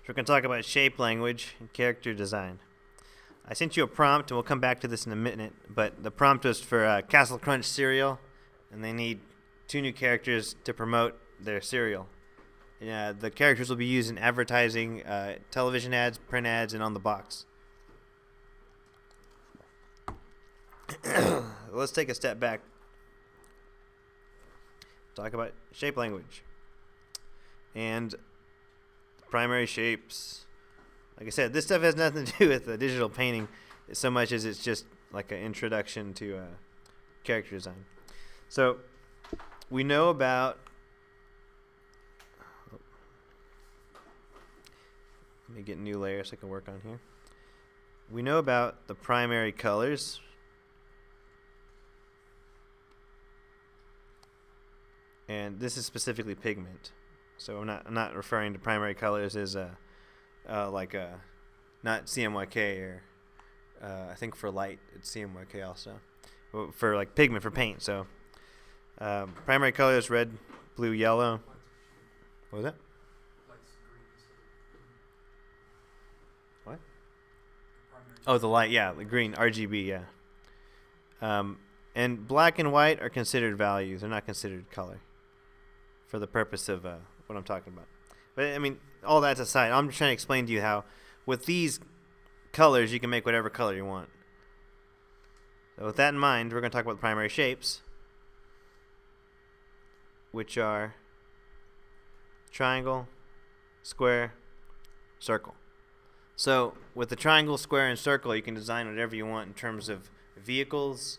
So we're going to talk about shape language and character design. I sent you a prompt, and we'll come back to this in a minute, but the prompt was for Castle Crunch cereal, and they need 2 new characters to promote their cereal. The characters will be used in advertising, television ads, print ads, and on the box. Let's take a step back. Talk about shape language and primary shapes. Like I said, this stuff has nothing to do with digital painting so much as it's just like an introduction to character design. So we know about, let me get new layers I can work on here. We know about the primary colors. And this is specifically pigment. So I'm not referring to primary colors as not CMYK or I think for light it's CMYK also. For like pigment for paint. So primary colors red, blue, yellow. What was that? What? Oh, the light, yeah, the green RGB, yeah. And black and white are considered values. They're not considered color for the purpose of what I'm talking about. But I mean, all that's aside, I'm just trying to explain to you how with these colors you can make whatever color you want. So with that in mind, we're going to talk about the primary shapes, which are triangle, square, circle. So with the triangle, square, and circle, you can design whatever you want in terms of vehicles,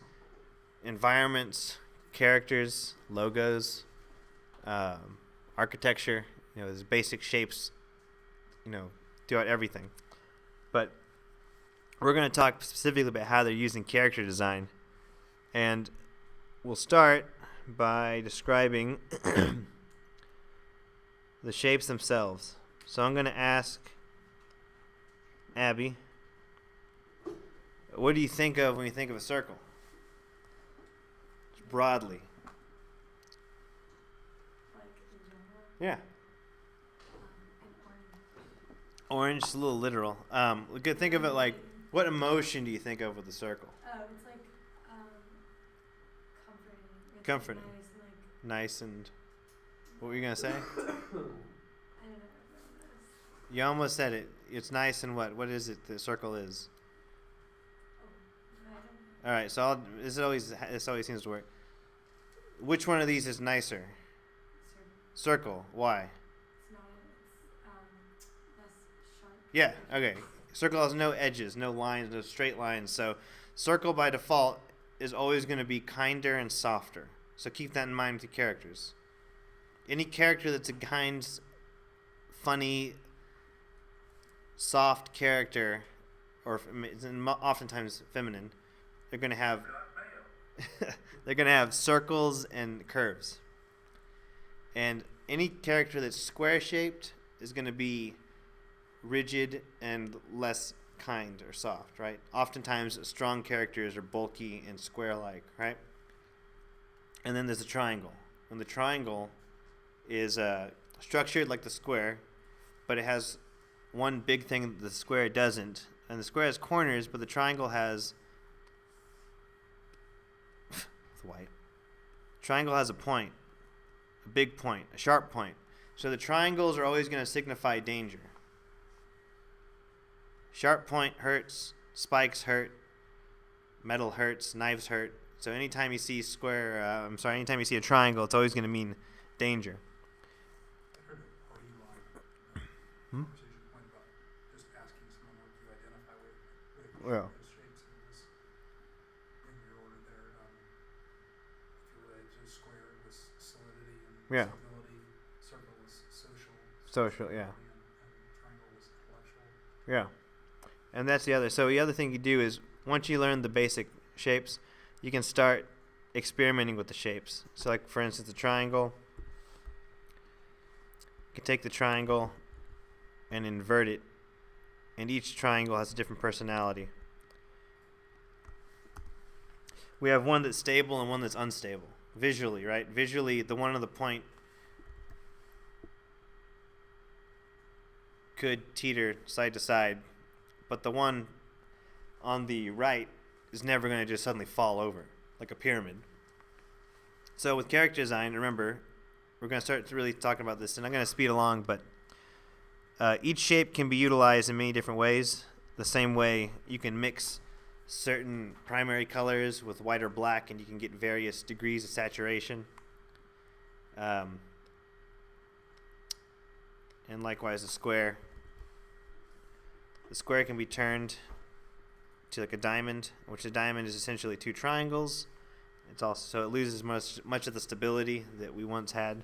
environments, characters, logos, architecture. There's basic shapes, throughout everything. But we're going to talk specifically about how they're using character design. And we'll start by describing the shapes themselves. So I'm going to ask Abby, what do you think of when you think of a circle? Just broadly. Like in general? Yeah. An Orange is a little literal. We could think of it like, what emotion do you think of with a circle? Oh, it's like comforting. It's Comforting. Like Nice and... What were you going to say? I don't know what that is. You almost said it. It's nice and what? What is it the circle is? Oh, I don't know. All right, so this always seems to work. Which one of these is nicer? Circle. Why? It's not. It's less sharp. Yeah, okay. Circle has no edges, no lines, no straight lines. So circle by default is always going to be kinder and softer. So keep that in mind with your characters. Any character that's a kind, funny, soft character, or oftentimes feminine, they're going to have circles and curves. And any character that's square shaped is going to be rigid and less kind or soft, right? Oftentimes strong characters are bulky and square-like, right? And then there's a triangle. And the triangle is structured like the square, but it has one big thing that the square doesn't. And the square has corners, but the triangle has it's white. Triangle has a point, a big point, a sharp point. So the triangles are always going to signify danger. Sharp point hurts, spikes hurt, metal hurts, knives hurt. So anytime you see anytime you see a triangle, it's always going to mean danger. I heard a party line conversation point about just asking someone what you identify with Well. those shapes in your order there. If you're related to square, it was solidity and Yeah. stability. Circle was social. Social, yeah. And triangle was intellectual. Yeah. And that's the other. So the other thing you do is once you learn the basic shapes, you can start experimenting with the shapes. So like for instance, the triangle. You can take the triangle and invert it, and each triangle has a different personality. We have one that's stable and one that's unstable. Visually, right? Visually, the one on the point could teeter side to side, but the one on the right is never going to just suddenly fall over like a pyramid. So with character design, remember, we're going to start really talking about this, and I'm going to speed along, but each shape can be utilized in many different ways. The same way you can mix certain primary colors with white or black, and you can get various degrees of saturation. And likewise, the square. The square can be turned to like a diamond, which a diamond is essentially two triangles. It's also so it loses much of the stability that we once had,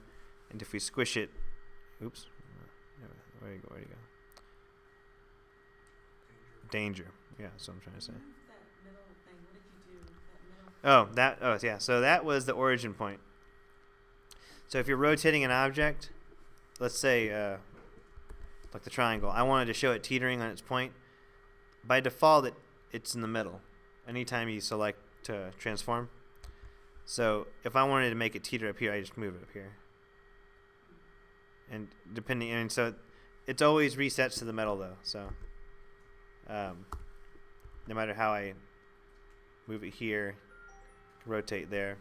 and if we squish it, oops, where do you go? Danger. Yeah, that's what I'm trying to say. That middle thing, what did you do? That middle Yeah. So that was the origin point. So if you're rotating an object, let's say like the triangle, I wanted to show it teetering on its point. By default, it's in the middle anytime you select to transform. So if I wanted to make it teeter up here, I just move it up here. And so it always resets to the middle though. So no matter how I move it here, rotate there.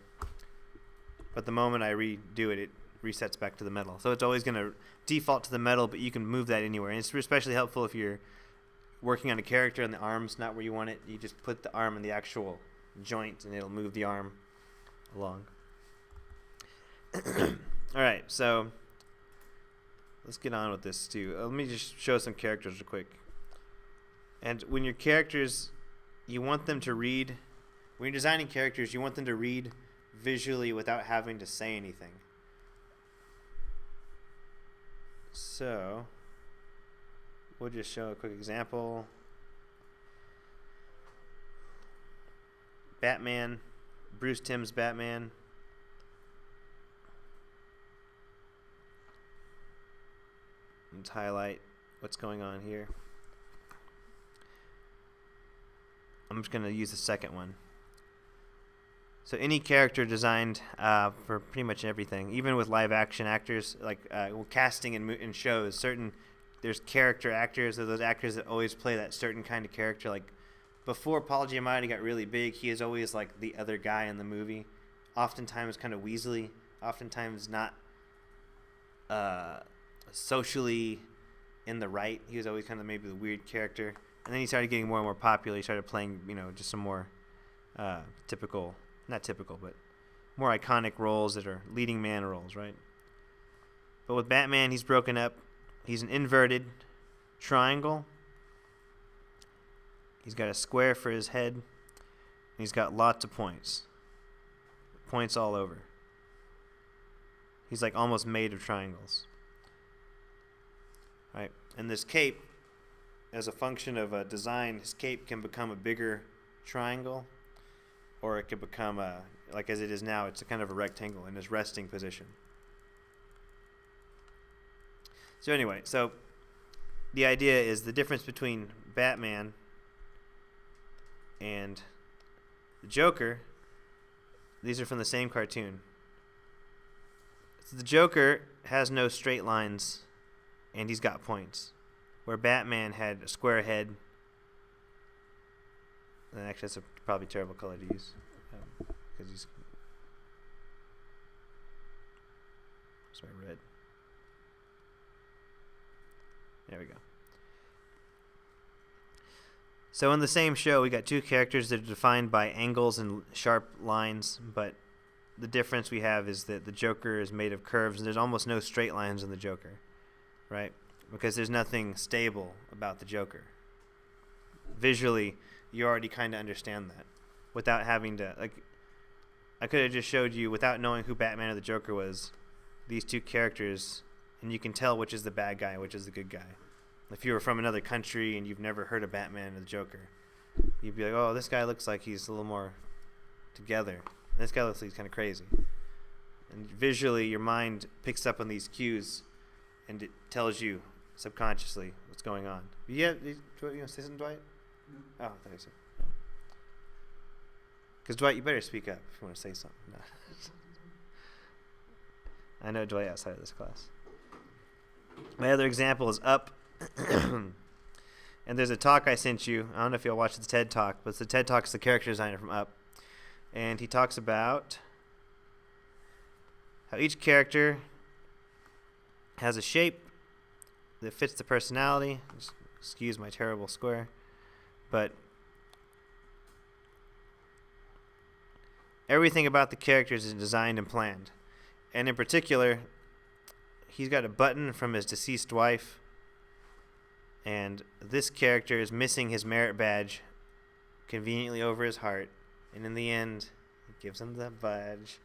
But the moment I redo it, it resets back to the middle. So it's always going to default to the middle, but you can move that anywhere. And it's especially helpful if you're working on a character and the arm's not where you want it. You just put the arm in the actual joint, and it'll move the arm along. All right, so let's get on with this too. Let me just show some characters real quick. And when your characters, you want them to read, when you're designing characters, you want them to read visually without having to say anything. So we'll just show a quick example. Batman, Bruce Timm's Batman. Let's highlight what's going on here. I'm just going to use the second one. So any character designed for pretty much everything, even with live action actors, like casting in shows, there's character actors, or those actors that always play that certain kind of character. Like before Paul Giamatti got really big, he is always like the other guy in the movie, oftentimes kind of weaselly, oftentimes not socially in the right. He was always kind of maybe the weird character. And then he started getting more and more popular. He started playing, just some more not typical, but more iconic roles that are leading man roles, right? But with Batman, he's broken up. He's an inverted triangle. He's got a square for his head. And he's got lots of points. Points all over. He's like almost made of triangles. Right? And this cape, as a function of a design, his cape can become a bigger triangle, or it could become like as it is now, it's a kind of a rectangle in his resting position. So anyway, so the idea is the difference between Batman and the Joker. These are from the same cartoon. So the Joker has no straight lines, and he's got points, where Batman had a square head. And actually, that's a probably terrible color to use, because he's sorry, red. There we go. So in the same show, we got two characters that are defined by angles and sharp lines, but the difference we have is that the Joker is made of curves, and there's almost no straight lines in the Joker, right? Because there's nothing stable about the Joker. Visually, you already kind of understand that without having to, like, I could have just showed you, without knowing who Batman or the Joker was, these two characters, and you can tell which is the bad guy, which is the good guy. If you were from another country and you've never heard of Batman or the Joker, you'd be like, oh, this guy looks like he's a little more together. This guy looks like he's kind of crazy. And visually, your mind picks up on these cues, and it tells you subconsciously what's going on. You want to say something, Dwight? No. Oh, I thought you said. Because Dwight, you better speak up if you want to say something. No. I know Dwight outside of this class. My other example is up And there's a talk I sent you. I don't know if you'll watch the TED Talk, but the TED Talk's the character designer from Up. And he talks about how each character has a shape that fits the personality. Excuse my terrible square. But everything about the characters is designed and planned. And in particular, he's got a button from his deceased wife. And this character is missing his merit badge conveniently over his heart. And in the end, he gives him the badge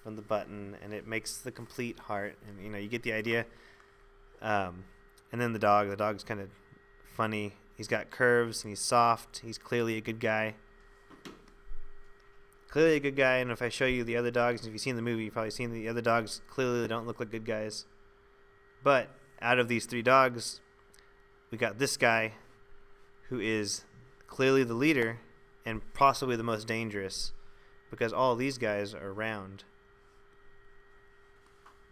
from the button, and it makes the complete heart. And, you get the idea. And then the dog. The dog's kind of funny. He's got curves, and he's soft. He's clearly a good guy. Clearly a good guy, and if I show you the other dogs, if you've seen the movie, you've probably seen the other dogs. Clearly they don't look like good guys. But out of these 3 dogs, we got this guy who is clearly the leader and possibly the most dangerous, because all these guys are round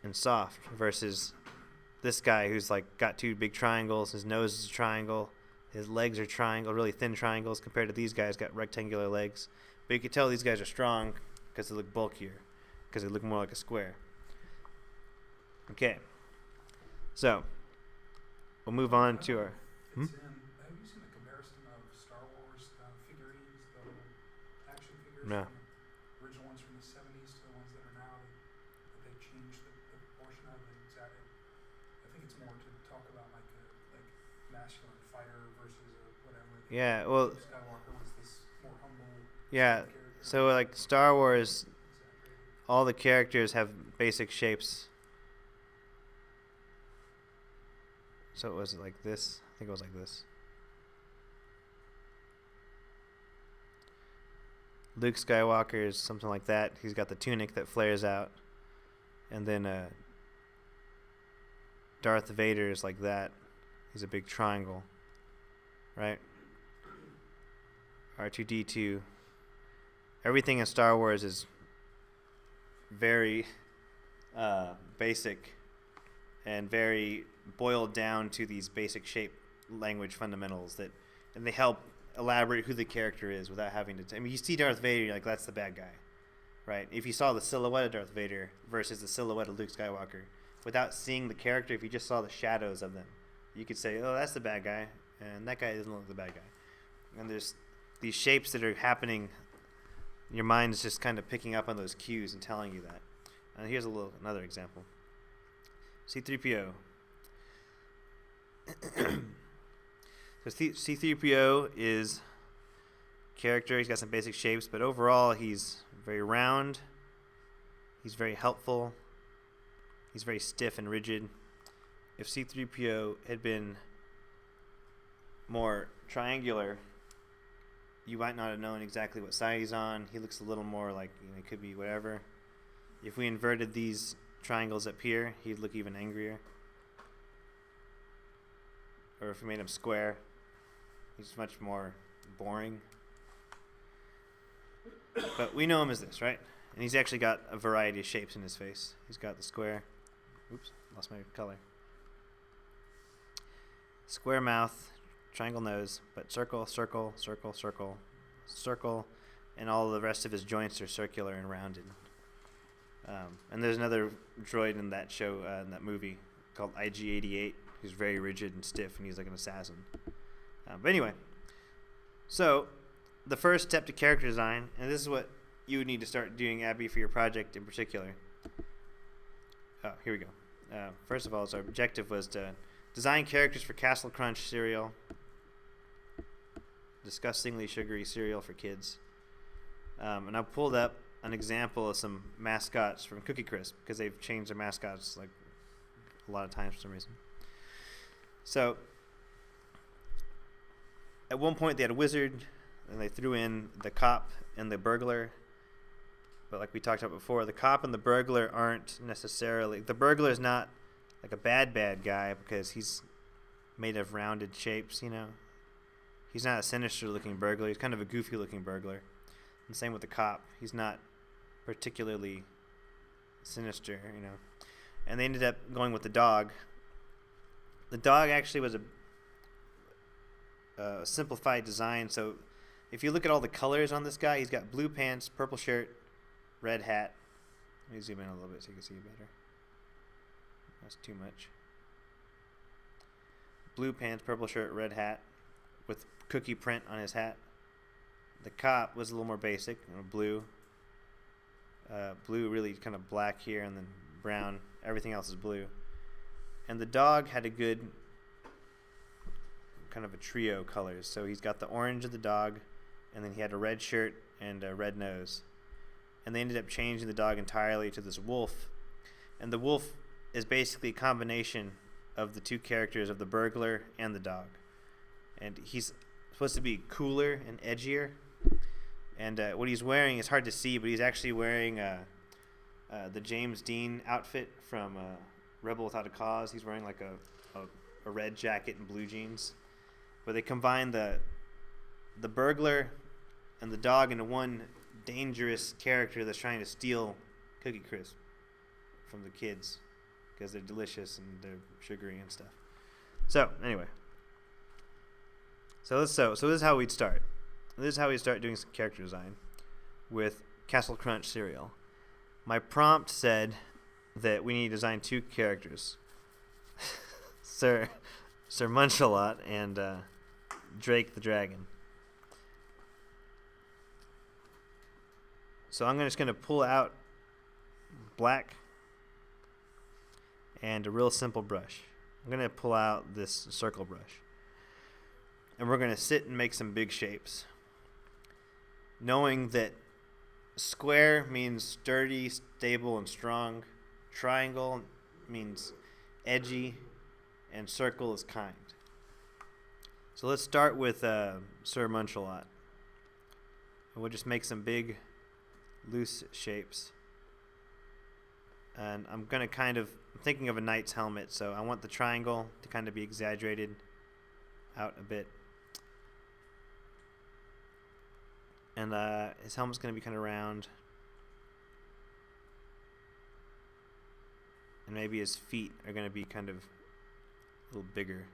and soft versus this guy who's like got 2 big triangles. His nose is a triangle. His legs are triangle, really thin triangles compared to these guys got rectangular legs. But you can tell these guys are strong because they look bulkier, because they look more like a square. Okay. So, we'll move on to our... Have you seen the comparison of Star Wars figurines, the little action figures? No. From the original ones from the 70s to the ones that are now, that they changed the proportion of it exactly. I think it's more to talk about like masculine fighter versus whatever. Yeah, well... Luke Skywalker was this more humble Yeah, character. so like Star Wars, Exaggerated. all the characters have basic shapes. So it was like this. I think it was like this. Luke Skywalker is something like that. He's got the tunic that flares out. And then Darth Vader is like that. He's a big triangle. Right? R2-D2. Everything in Star Wars is very basic and very boiled down to these basic shape language fundamentals and they help elaborate who the character is without having to... I mean, you see Darth Vader, you're like, that's the bad guy, right? If you saw the silhouette of Darth Vader versus the silhouette of Luke Skywalker, without seeing the character, if you just saw the shadows of them, you could say, oh, that's the bad guy, and that guy doesn't look the bad guy. And there's these shapes that are happening. Your mind is just kind of picking up on those cues and telling you that. And here's another example. C-3PO. So C-3PO is character. He's got some basic shapes, but overall he's very round. He's very helpful. He's very stiff and rigid. If C-3PO had been more triangular, you might not have known exactly what side he's on. He looks a little more like, he could be whatever. If we inverted these triangles up here, he'd look even angrier. Or if we made him square, he's much more boring. But we know him as this, right? And he's actually got a variety of shapes in his face. He's got the square. Oops, lost my color. Square mouth, triangle nose, but circle, circle, circle, circle, circle, and all the rest of his joints are circular and rounded. And there's another droid in that show, in that movie, called IG-88, who's very rigid and stiff, and he's like an assassin. But anyway, so the first step to character design, and this is what you would need to start doing, Abby, for your project in particular. Oh, here we go. First of all, so our objective was to design characters for Castle Crunch cereal. Disgustingly sugary cereal for kids. And I pulled up an example of some mascots from Cookie Crisp, because they've changed their mascots like a lot of times for some reason. So at one point they had a wizard, and they threw in the cop and the burglar. But like we talked about before, the cop and the burglar aren't necessarily... The burglar is not like a bad guy because he's made of rounded shapes, you know. He's not a sinister-looking burglar. He's kind of a goofy-looking burglar. And same with the cop. He's not particularly sinister, you know. And they ended up going with the dog. The dog actually was simplified design. So if you look at all the colors on this guy, he's got blue pants, purple shirt, red hat. Let me zoom in a little bit so you can see it better. That's too much. Blue pants, purple shirt, red hat, with cookie print on his hat. The cop was a little more basic, blue. Blue, really kind of black here, and then brown. Everything else is blue. And the dog had a good kind of a trio colors. So he's got the orange of the dog, and then he had a red shirt and a red nose. And they ended up changing the dog entirely to this wolf. And the wolf is basically a combination of the two characters of the burglar and the dog. And he's supposed to be cooler and edgier. And what he's wearing is hard to see, but he's actually wearing the James Dean outfit from Rebel Without a Cause. He's wearing like a red jacket and blue jeans. But they combine the burglar and the dog into one dangerous character that's trying to steal Cookie Crisp from the kids because they're delicious and they're sugary and stuff. So anyway, so this is how we'd start. This is how we start doing some character design with Castle Crunch cereal. My prompt said that we need to design two characters, Sir Munchalot and Drake the Dragon. So I'm just going to pull out black and a real simple brush. I'm going to pull out this circle brush. And we're going to sit and make some big shapes, knowing that square means sturdy, stable, and strong. Triangle means edgy, and circle is kind. So let's start with Sir Munchalot. And we'll just make some big, loose shapes. And I'm going to I'm thinking of a knight's helmet, so I want the triangle to kind of be exaggerated out a bit. And his helmet's going to be kind of round. And maybe his feet are going to be kind of a little bigger.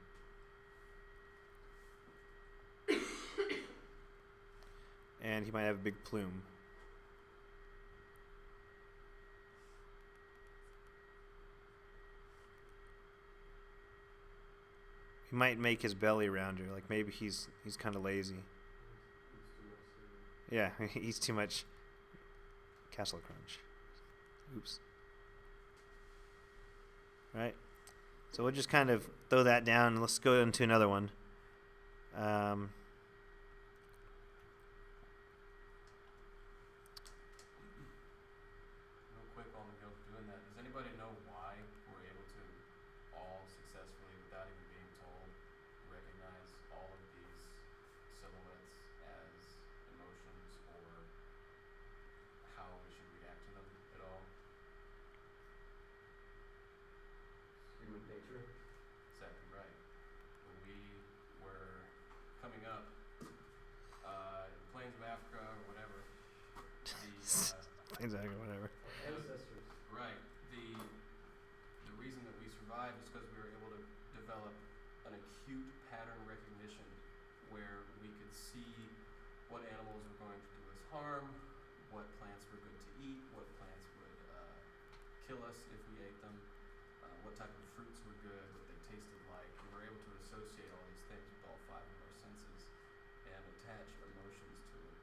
And he might have a big plume. He might make his belly rounder, like maybe he's kind of lazy. Yeah, he eats too much Castle Crunch. Oops. Right? So we'll just kind of throw that down and let's go into another one. Real quick on the go doing that, does anybody know why we're able to all successfully, without even being told, recognize all of these silhouettes as emotions or how we should react to them at all? Human nature. Exactly right. When we were coming up in the plains of Africa or whatever, Exactly, whatever. Ancestors. right, the reason that we survived is because we were able to develop an acute pattern recognition where we could see what animals were going to do us harm, what plants were good to eat, what plants would kill us if we ate them, what type of fruits were good, what they tasted like. We were able to associate all these things with all five of our senses and attach emotions to it.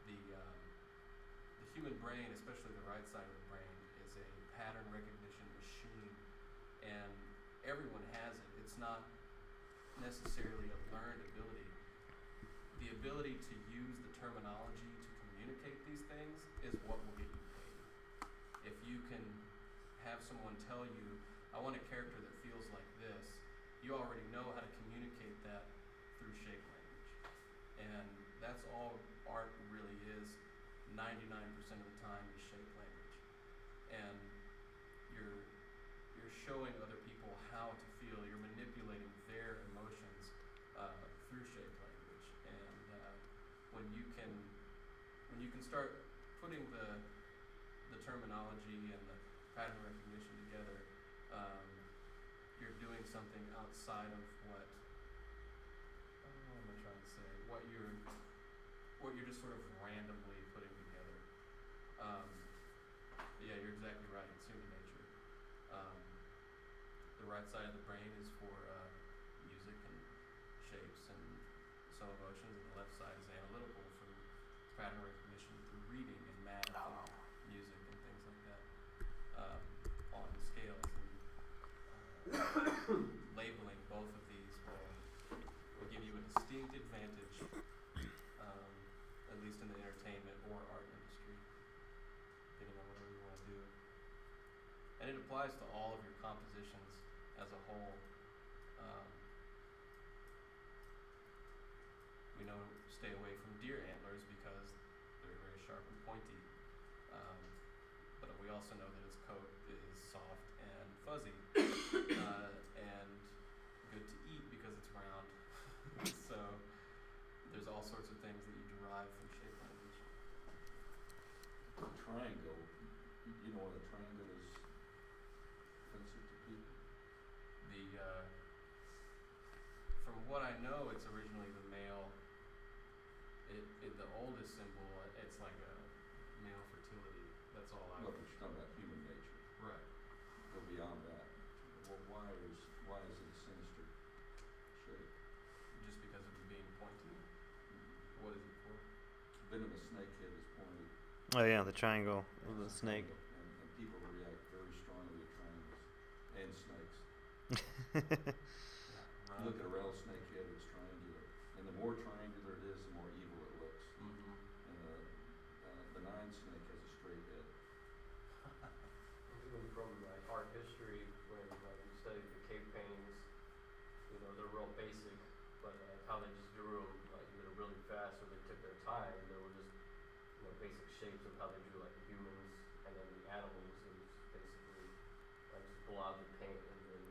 The human brain, especially the right side of the brain, is a pattern recognition machine, and everyone has it. It's not necessarily a learned ability. The ability to use the terminology to communicate these things is what will get you paid. If you can have someone tell you, I want a character that feels like this, you already know how to communicate that through shape language. And that's all art really is. 99% of the time is shape language. And you're showing other people how to feel. You're manipulating their emotions through shape language. And when you can start putting the terminology and the pattern recognition together, you're doing something outside of what. Oh, my right side of the brain is for music and shapes and some emotions, and the left side is analytical for pattern recognition through reading and math and music and things like that. On scales and labeling both of these will give you a distinct advantage, at least in the entertainment or art industry, depending on whatever you want to do. And it applies to all of your compositions as a whole. We know stay away from deer antlers because they're very sharp and pointy. But we also know that its coat is soft and fuzzy, and good to eat because it's round. So there's all sorts of things that you derive from shape language. A triangle, you know what a triangle is offensive to people? From what I know, it's originally the male. The oldest symbol, it's like a male fertility. That's all I. No, but you're talking about human nature. Right. Go beyond that. Well, why is it a sinister shape? Just because of it being pointy. What is it for? Venomous snakehead is pointed. Oh yeah, the triangle of the It's a snake. triangle, and people react very strongly to triangles and snakes. You look at a rattlesnake head, it's triangular, and the more triangular it is, the more evil it looks. Mm-hmm. And a benign snake has a straight head. Even from like art history, when like you study the cave paintings, you know, they're real basic, but how they just drew them, like either really fast or they took their time. They were just, you know, basic shapes of how they drew like the humans and then the animals. It was basically like just blob of paint and then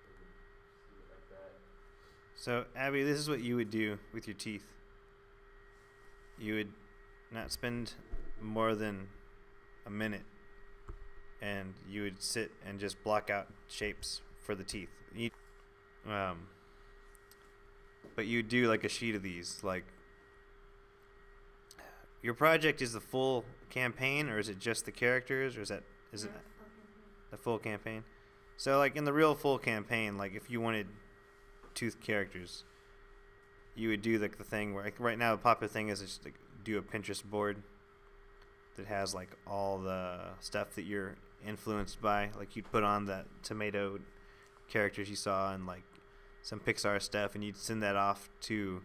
they would see it like that. So, Abby, this is what you would do with your teeth. You would not spend more than a minute, and you would sit and just block out shapes for the teeth. But you do like a sheet of these. Like, your project is the full campaign, or is it just the characters, or is it the full campaign? So, like in the real full campaign, like if you wanted tooth characters, you would do like the thing where, like right now, the popular thing is just like do a Pinterest board that has like all the stuff that you're influenced by. Like you'd put on the tomato characters you saw and like some Pixar stuff, and you'd send that off to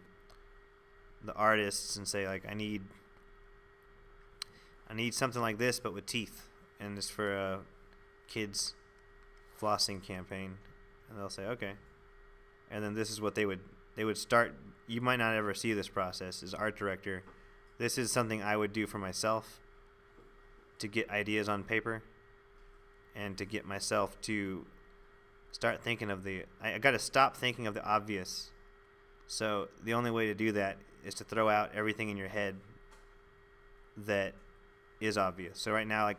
the artists and say like, I need something like this but with teeth, and it's for a kids flossing campaign, and they'll say okay. And then this is what they would start. You might not ever see this process as art director. This is something I would do for myself to get ideas on paper and to get myself to start thinking of I got to stop thinking of the obvious. So the only way to do that is to throw out everything in your head that is obvious. So right now, like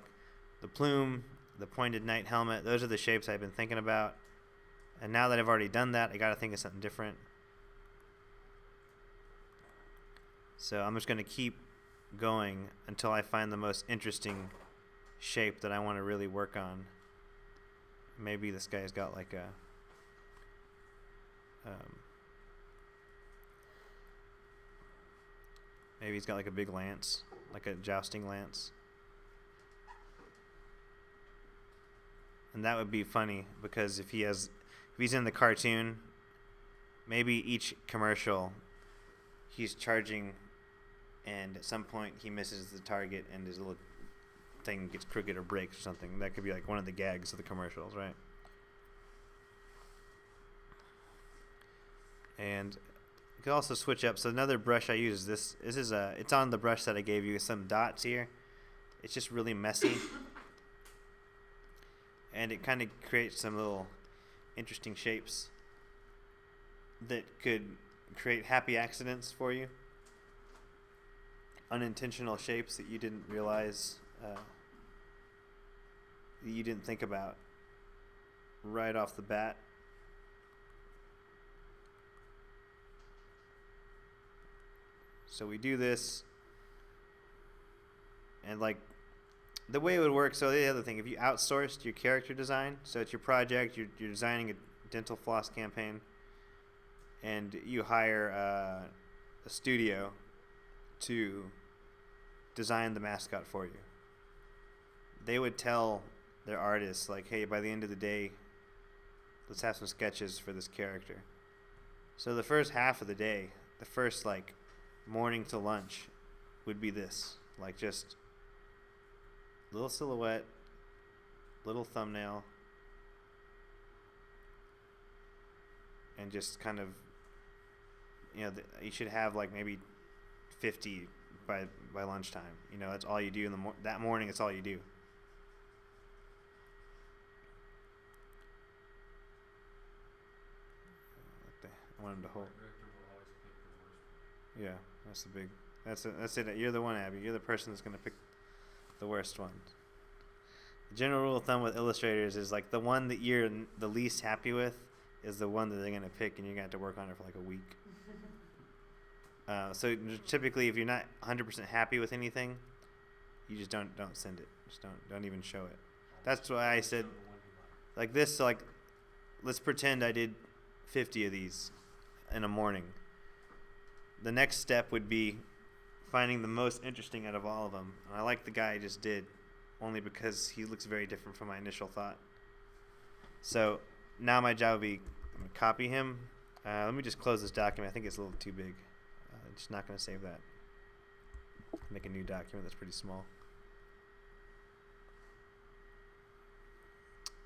the plume, the pointed knight helmet, those are the shapes I've been thinking about. And now that I've already done that, I got to think of something different. So I'm just going to keep going until I find the most interesting shape that I want to really work on. Maybe this guy's got like a maybe he's got like a big lance, like a jousting lance. And that would be funny because if he's in the cartoon, maybe each commercial he's charging, and at some point he misses the target and his little thing gets crooked or breaks or something. That could be like one of the gags of the commercials, right? And you could also switch up. So another brush I use is this. It's on the brush that I gave you with some dots here. It's just really messy. And it kind of creates some little interesting shapes that could create happy accidents for you. Unintentional shapes that you didn't realize, that you didn't think about right off the bat. So we do this, and like the way it would work, so the other thing, if you outsourced your character design, so it's your project, you're designing a dental floss campaign, and you hire a studio to design the mascot for you. They would tell their artists, like, hey, by the end of the day, let's have some sketches for this character. So the first half of the day, the first, like, morning to lunch would be this, like, just little silhouette, little thumbnail, and just kind of, you know, you should have like maybe 50 by lunchtime. You know, that's all you do in the that morning. It's all you do. I want him to hold. Director will always pick the worst. Yeah, that's the big. That's it. You're the one, Abby. You're the person that's gonna pick the worst one. The general rule of thumb with illustrators is like the one that you're the least happy with is the one that they're gonna pick, and you're gonna have to work on it for like a week. So typically, if you're not 100% happy with anything, you just don't send it. Just don't even show it. That's why I said like this. So like, let's pretend I did 50 of these in a morning. The next step would be finding the most interesting out of all of them. And I like the guy I just did, only because he looks very different from my initial thought. So now my job would be, I'm going to copy him. Let me just close this document. I think it's a little too big. I'm just not going to save that. Make a new document that's pretty small.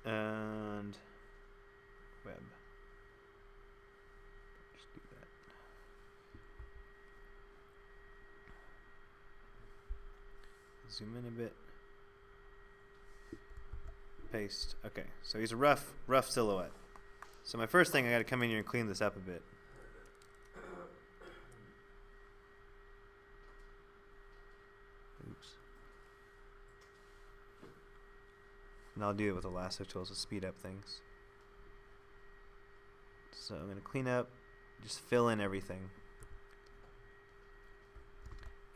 And web. Just do that. Zoom in a bit. Paste. Okay, so he's a rough silhouette. So my first thing, I got to come in here and clean this up a bit. Oops. And I'll do it with the lasso tools to speed up things. So I'm going to clean up, just fill in everything.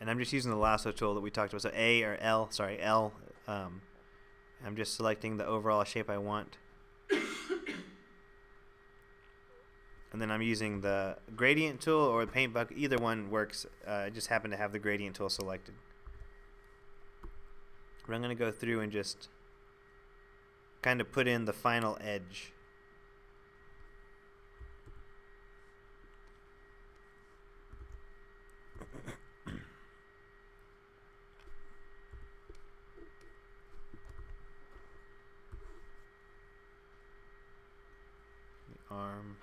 And I'm just using the lasso tool that we talked about. So L. I'm just selecting the overall shape I want. And then I'm using the gradient tool or the paint bucket. Either one works. I just happen to have the gradient tool selected. But I'm going to go through and just kind of put in the final edge. Arm,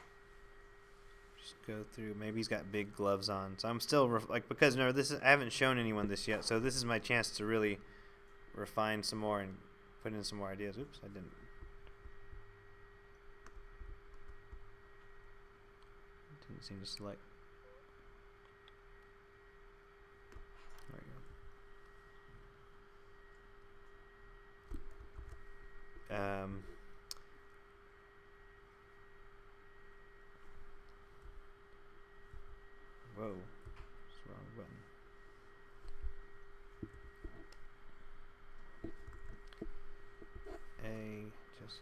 just go through. Maybe he's got big gloves on, so I'm still because no, I haven't shown anyone this yet, so this is my chance to really refine some more and put in some more ideas. Oops, I didn't seem to select. There we go. Whoa, it's the wrong button. Just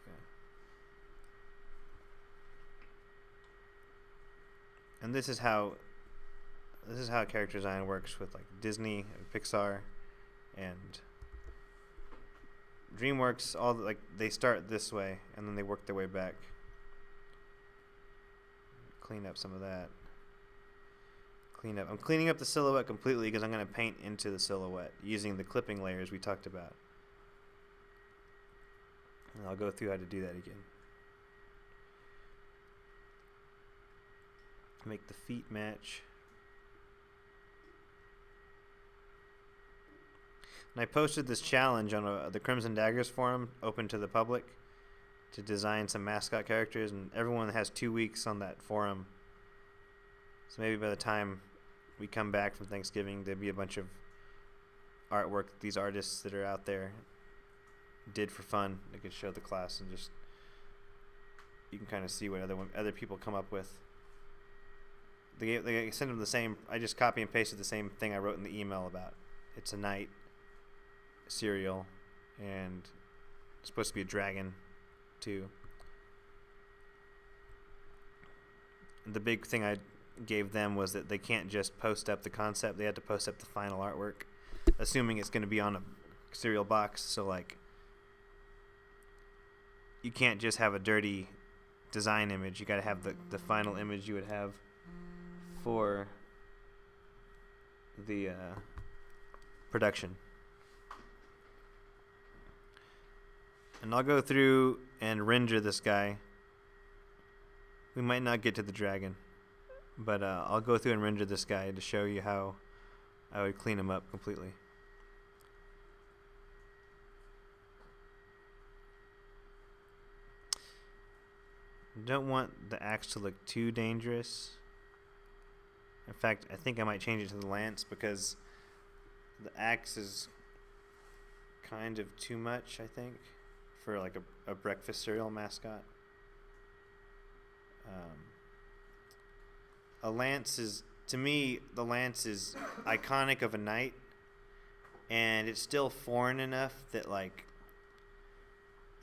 okay. And this is how character design works with like Disney and Pixar and DreamWorks. They start this way and then they work their way back. Clean up some of that. I'm cleaning up the silhouette completely because I'm going to paint into the silhouette using the clipping layers we talked about. And I'll go through how to do that again. Make the feet match. And I posted this challenge on the Crimson Daggers forum, open to the public, to design some mascot characters, and everyone has 2 weeks on that forum. So maybe by the time we come back from Thanksgiving, there'll be a bunch of artwork these artists that are out there did for fun. They could show the class and just you can kind of see what other people come up with. They send them the same. I just copy and pasted the same thing I wrote in the email about it's a knight cereal, and it's supposed to be a dragon too. The big thing I gave them was that they can't just post up the concept, they had to post up the final artwork, assuming it's going to be on a cereal box. So like, you can't just have a dirty design image, you got to have the final image you would have for the production. And I'll go through and render this guy. We might not get to the dragon, but I'll go through and render this guy to show you how I would clean him up completely. Don't want the axe to look too dangerous. In fact, I think I might change it to the lance, because the axe is kind of too much, I think, for like a breakfast cereal mascot. A lance is, to me, the lance is iconic of a knight, and it's still foreign enough that, like,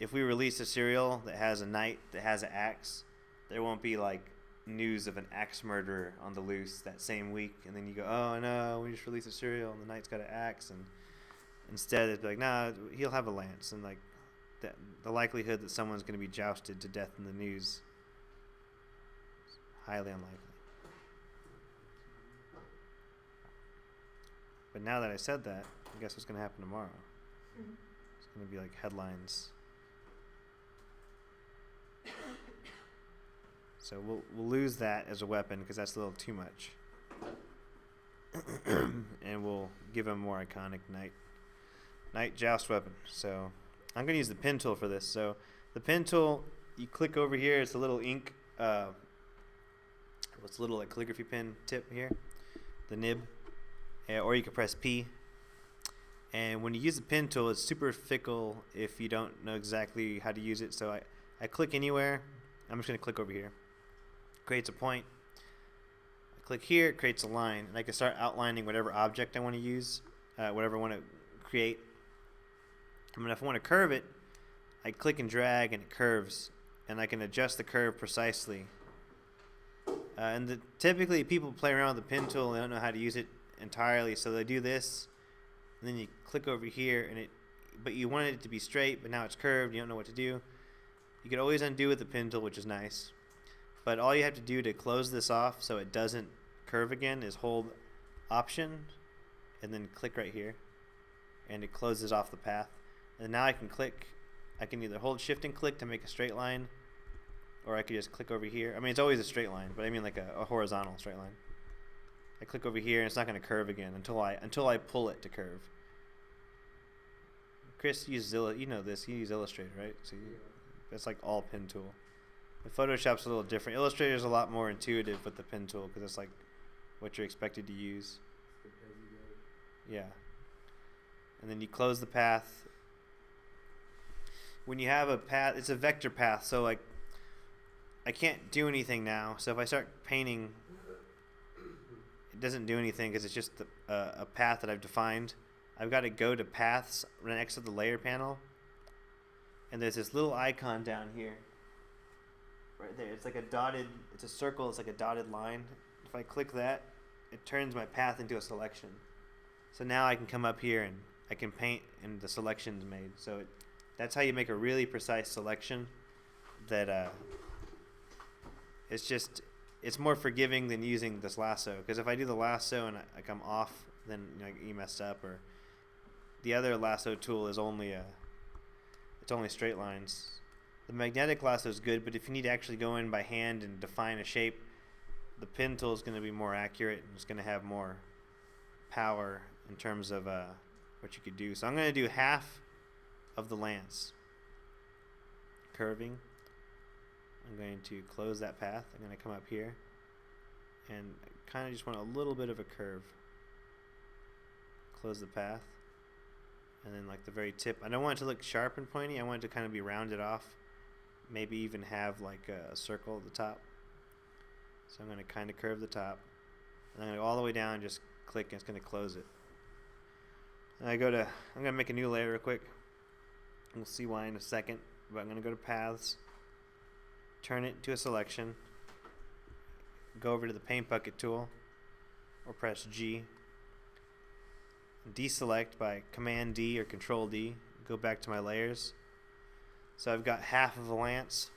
if we release a cereal that has a knight that has an axe, there won't be like news of an axe murderer on the loose that same week, and then you go, oh no, we just released a cereal and the knight's got an axe, and instead it's like, nah, he'll have a lance, and like the likelihood that someone's going to be jousted to death in the news is highly unlikely. But now that I said that, I guess what's going to happen tomorrow? It's going to be like headlines. So we'll lose that as a weapon because that's a little too much. And we'll give him a more iconic knight joust weapon. So I'm going to use the pen tool for this. So the pen tool, you click over here. It's a little ink, what's a little like calligraphy pen tip here, the nib, or you can press P. And when you use the pen tool, it's super fickle if you don't know exactly how to use it. So I click anywhere. I'm just going to click over here. Creates a point. I click here, it creates a line, and I can start outlining whatever object I want to use, whatever I want to create. And then if I want to curve it, I click and drag and it curves, and I can adjust the curve precisely. Typically people play around with the pen tool and they don't know how to use it entirely, so they do this, and then you click over here, but you wanted it to be straight, but now it's curved, you don't know what to do. You could always undo with the pen tool, which is nice. But all you have to do to close this off so it doesn't curve again is hold Option and then click right here, and it closes off the path. And now I can either hold Shift and click to make a straight line, or I could just click over here. I mean, it's always a straight line, but I mean like a horizontal straight line. I click over here and it's not going to curve again until I pull it to curve. Chris uses you know this, you use Illustrator, right? So that's like all pen tool. The Photoshop's a little different. Illustrator's a lot more intuitive with the pen tool because it's like what you're expected to use. Yeah. And then you close the path. When you have a path, it's a vector path, so like I can't do anything now. So if I start painting, it doesn't do anything because it's just a path that I've defined. I've got to go to paths next to the layer panel, and there's this little icon down here. Right there, it's like it's a circle, it's like a dotted line. If I click that, it turns my path into a selection. So now I can come up here and I can paint and the selection's made. So that's how you make a really precise selection that it's more forgiving than using this lasso. Because if I do the lasso and I come off, then you messed up. Or the other lasso tool is it's only straight lines. The magnetic lasso is good, but if you need to actually go in by hand and define a shape, the pen tool is going to be more accurate and it's going to have more power in terms of what you could do. So I'm going to do half of the lance curving. I'm going to close that path. I'm going to come up here and kind of just want a little bit of a curve. Close the path. And then like the very tip, I don't want it to look sharp and pointy. I want it to kind of be rounded off. Maybe even have like a circle at the top. So I'm going to kind of curve the top. And I'm going to go all the way down and just click, and it's going to close it. I'm gonna make a new layer real quick. We'll see why in a second. But I'm gonna go to paths, turn it to a selection, go over to the paint bucket tool, or press G. Deselect by Command D or Control D. Go back to my layers. So I've got half of a lance,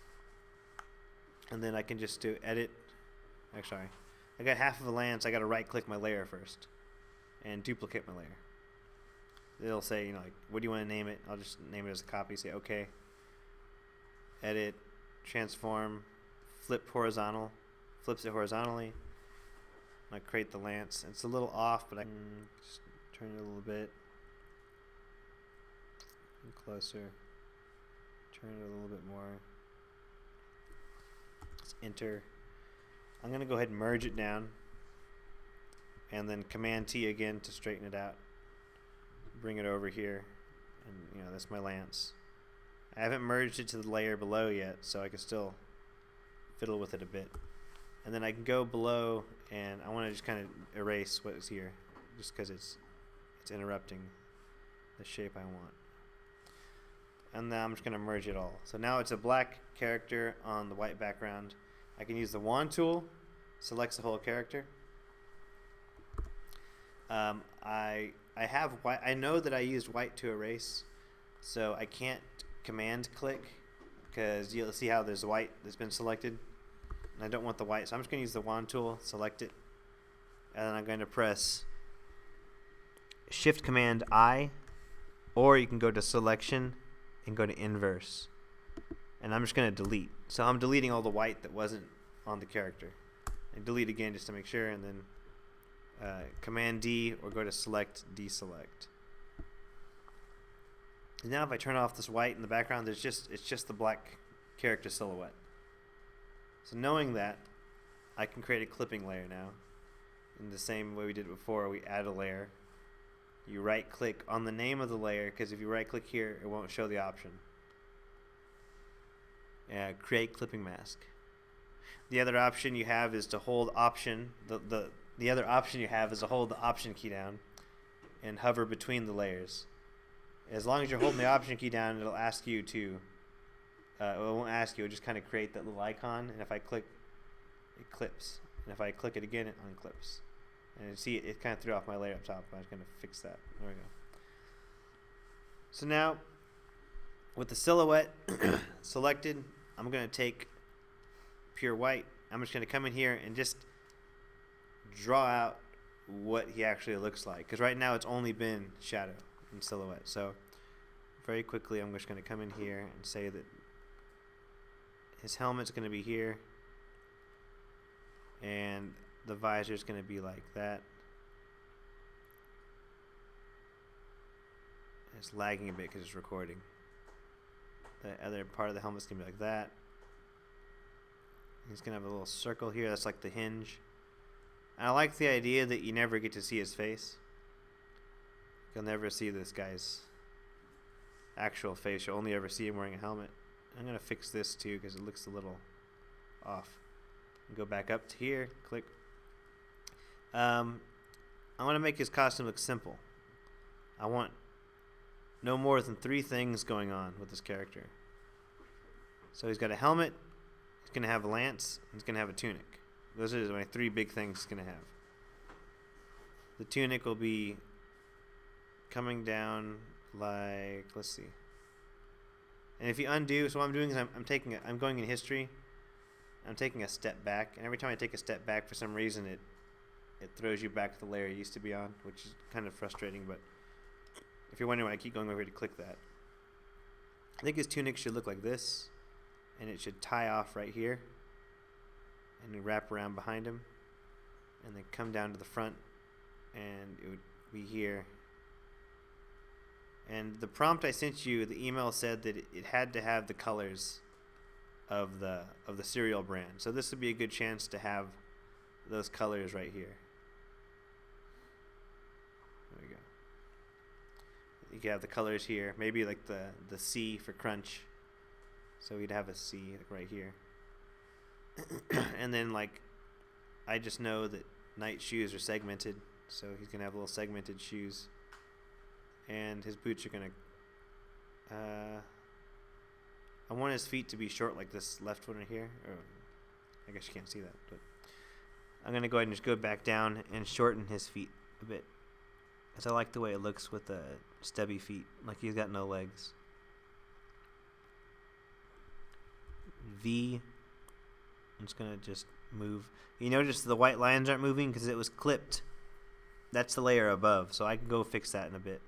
and then I can just do edit. Actually, I got half of a lance. I got to right click my layer first and duplicate my layer. It'll say, you know, like, what do you want to name it? I'll just name it as a copy. Say OK. Edit, transform, flip horizontal, flips it horizontally. I create the lance. It's a little off, but I can just turn it a little bit closer. Turn it a little bit more. Let's enter. I'm going to go ahead and merge it down, and then Command T again to straighten it out. Bring it over here, and you know, that's my lance. I haven't merged it to the layer below yet, so I can still fiddle with it a bit. And then I can go below, and I want to just kind of erase what is here, just because it's interrupting the shape I want. And now I'm just going to merge it all. So now it's a black character on the white background. I can use the wand tool, selects the whole character. I have white. I know that I used white to erase, so I can't command click because you'll see how there's white that's been selected, and I don't want the white, so I'm just going to use the wand tool, select it, and then I'm going to press Shift Command I, or you can go to Selection and go to Inverse, and I'm just going to delete. So I'm deleting all the white that wasn't on the character, and delete again just to make sure, and then Command D or go to Select, Deselect. And now if I turn off this white in the background, it's just the black character silhouette. So knowing that, I can create a clipping layer now. In the same way we did before, we add a layer. You right click on the name of the layer, because if you right click here, it won't show the option. Create clipping mask. The other option you have is to hold option. The other option you have is to hold the option key down and hover between the layers. As long as you're holding the option key down, it'll ask you to, it won't ask you, it'll just kind of create that little icon, and if I click, it clips. And if I click it again, it unclips. And you see, it kind of threw off my layer up top. I'm just going to fix that. There we go. So now, with the silhouette selected, I'm going to take pure white. I'm just going to come in here and just draw out what he actually looks like. Because right now, it's only been shadow and silhouette. So very quickly, I'm just going to come in here and say that his helmet's going to be here. And the visor is going to be like that. It's lagging a bit because it's recording. The other part of the helmet's going to be like that. He's going to have a little circle here. That's like the hinge. And I like the idea that you never get to see his face. You'll never see this guy's actual face. You'll only ever see him wearing a helmet. I'm going to fix this too because it looks a little off. Go back up to here. Click. I want to make his costume look simple. I want no more than 3 things going on with this character. So he's got a helmet, he's going to have a lance, and he's going to have a tunic. Those are my 3 big things he's going to have. The tunic will be coming down like, let's see. And if you undo, so what I'm doing is I'm going in history. I'm taking a step back, and every time I take a step back, for some reason it throws you back to the layer you used to be on, which is kind of frustrating, but if you're wondering why I keep going over here to click that. I think his tunic should look like this, and it should tie off right here, and then wrap around behind him, and then come down to the front, and it would be here. And the prompt I sent you, the email said that it had to have the colors of the cereal brand. So this would be a good chance to have those colors right here. There we go. You could have the colors here. Maybe like the C for crunch. So we'd have a C right here. And then like, I just know that Knight's shoes are segmented. So he's going to have little segmented shoes and his boots are gonna. I want his feet to be short like this left one right here. Or, I guess you can't see that, but I'm gonna go ahead and just go back down and shorten his feet a bit, because I like the way it looks with the stubby feet, like he's got no legs. V. I'm just gonna just move. You notice the white lines aren't moving because it was clipped. That's the layer above, so I can go fix that in a bit.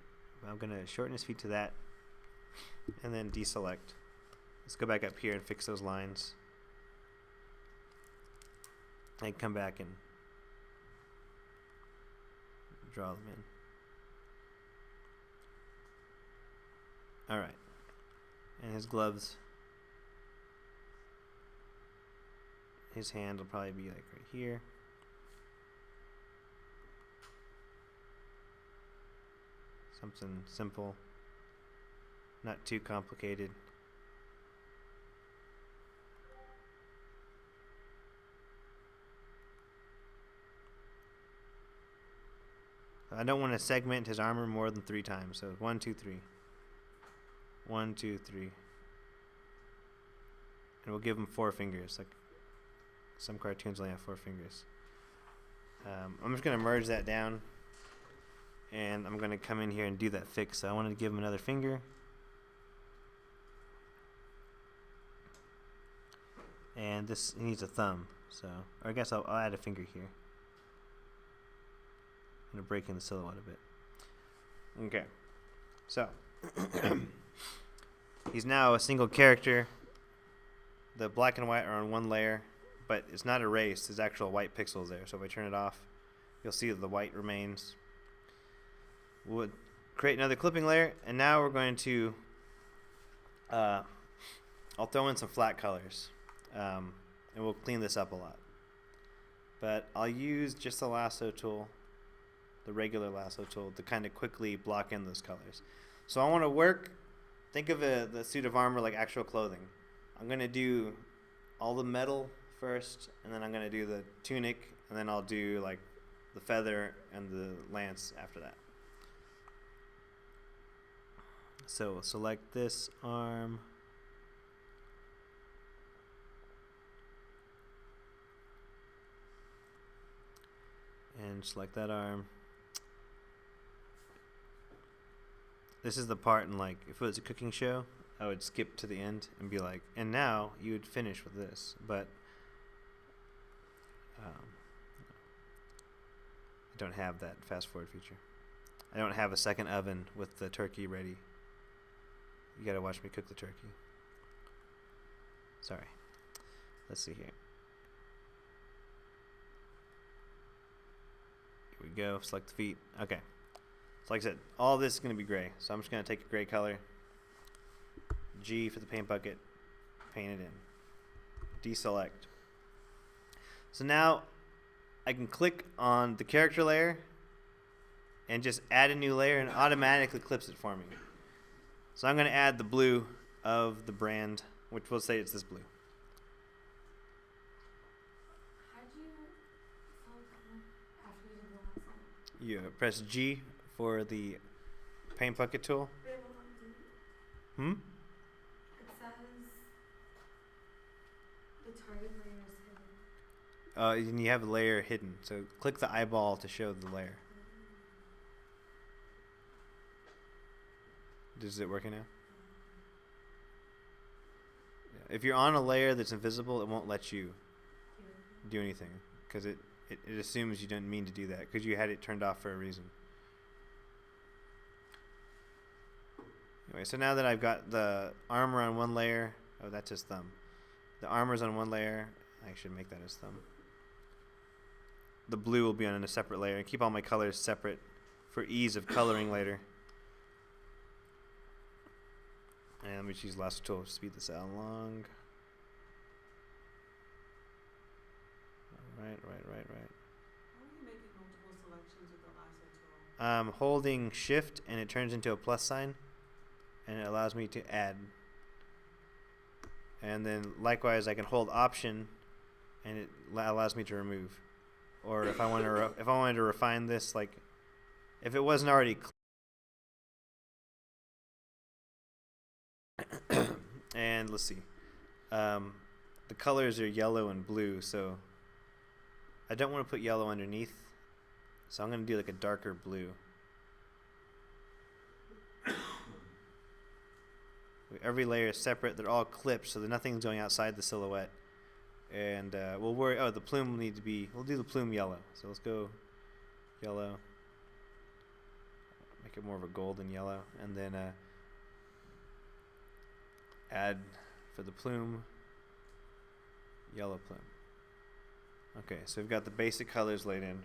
I'm gonna shorten his feet to that, and then deselect. Let's go back up here and fix those lines. And come back and draw them in. Alright. And his gloves. His hand will probably be like right here. Something simple. Not too complicated. I don't want to segment his armor more than 3 times. So 1, 2, 3. 1, 2, 3. And we'll give him 4 fingers. Like some cartoons only have 4 fingers. I'm just going to merge that down. And I'm going to come in here and do that fix. So I wanted to give him another finger. And this, he needs a thumb. So, or I guess I'll add a finger here. I'm going to break in the silhouette a bit. Okay. So, he's now a single character. The black and white are on one layer, but it's not erased. There's actual white pixels there. So if I turn it off, you'll see that the white remains. We'll create another clipping layer, and now we're going to I'll throw in some flat colors, and we'll clean this up a lot. But I'll use just the lasso tool, the regular lasso tool, to kind of quickly block in those colors. So I want to work, think of the suit of armor like actual clothing. I'm going to do all the metal first, and then I'm going to do the tunic, and then I'll do like the feather and the lance after that. So we'll select this arm. And select that arm. This is the part in, like, if it was a cooking show, I would skip to the end and be like, and now you would finish with this. But I don't have that fast forward feature. I don't have a second oven with the turkey ready. You gotta watch me cook the turkey. Sorry. Let's see here. Here we go. Select the feet. Okay. So like I said, all this is going to be gray. So I'm just going to take a gray color. G for the paint bucket. Paint it in. Deselect. So now I can click on the character layer and just add a new layer, and it automatically clips it for me. So I'm going to add the blue of the brand, which we'll say it's this blue. How'd you select that one after you did the last one? You press G for the paint bucket tool. Wait, hold on, it says the target layer is hidden. And you have a layer hidden. So click the eyeball to show the layer. Is it working now? Yeah. If you're on a layer that's invisible, it won't let you do anything, because it assumes you didn't mean to do that because you had it turned off for a reason. Anyway, so now that I've got the armor on one layer, oh, that's his thumb. The armor's on one layer. I should make that his thumb. The blue will be on a separate layer, and keep all my colors separate for ease of coloring later. And let me just use lasso tool to speed this out along. Right. How are you making multiple selections with the lasso tool? Holding shift and it turns into a plus sign, and it allows me to add. And then likewise I can hold option and it allows me to remove. Or if I want to if I wanted to refine this, like if it wasn't already let's see. The colors are yellow and blue, so I don't want to put yellow underneath. So I'm going to do like a darker blue. Every layer is separate. They're all clipped, so that nothing's going outside the silhouette. And we'll worry. Oh, the plume will need to be. We'll do the plume yellow. So let's go yellow. Make it more of a golden yellow, and then add for the plume yellow plume. Okay, so we've got the basic colors laid in.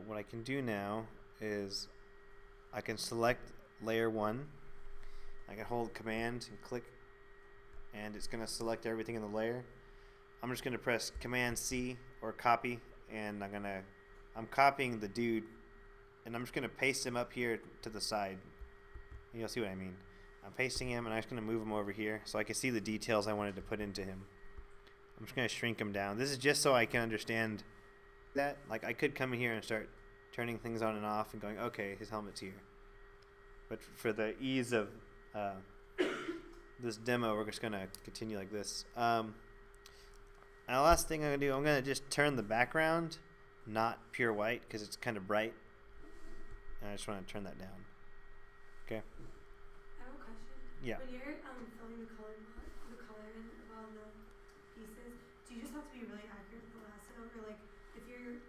What I can do now is I can select layer 1. I can hold command and click, and it's going to select everything in the layer. I'm just going to press command C or copy, and I'm copying the dude, and I'm just going to paste him up here to the side. You'll see what I mean. I'm pasting him, and I'm just going to move him over here so I can see the details I wanted to put into him. I'm just going to shrink him down. This is just so I can understand that. Like, I could come in here and start turning things on and off and going, okay, his helmet's here. But for the ease of this demo, we're just going to continue like this. And the last thing I'm going to do, I'm going to just turn the background, not pure white, because it's kind of bright. And I just want to turn that down. Okay? I have a question. Yeah. When you're filling the color in of all the pieces, do you just have to be really accurate with the lasso, or like if you're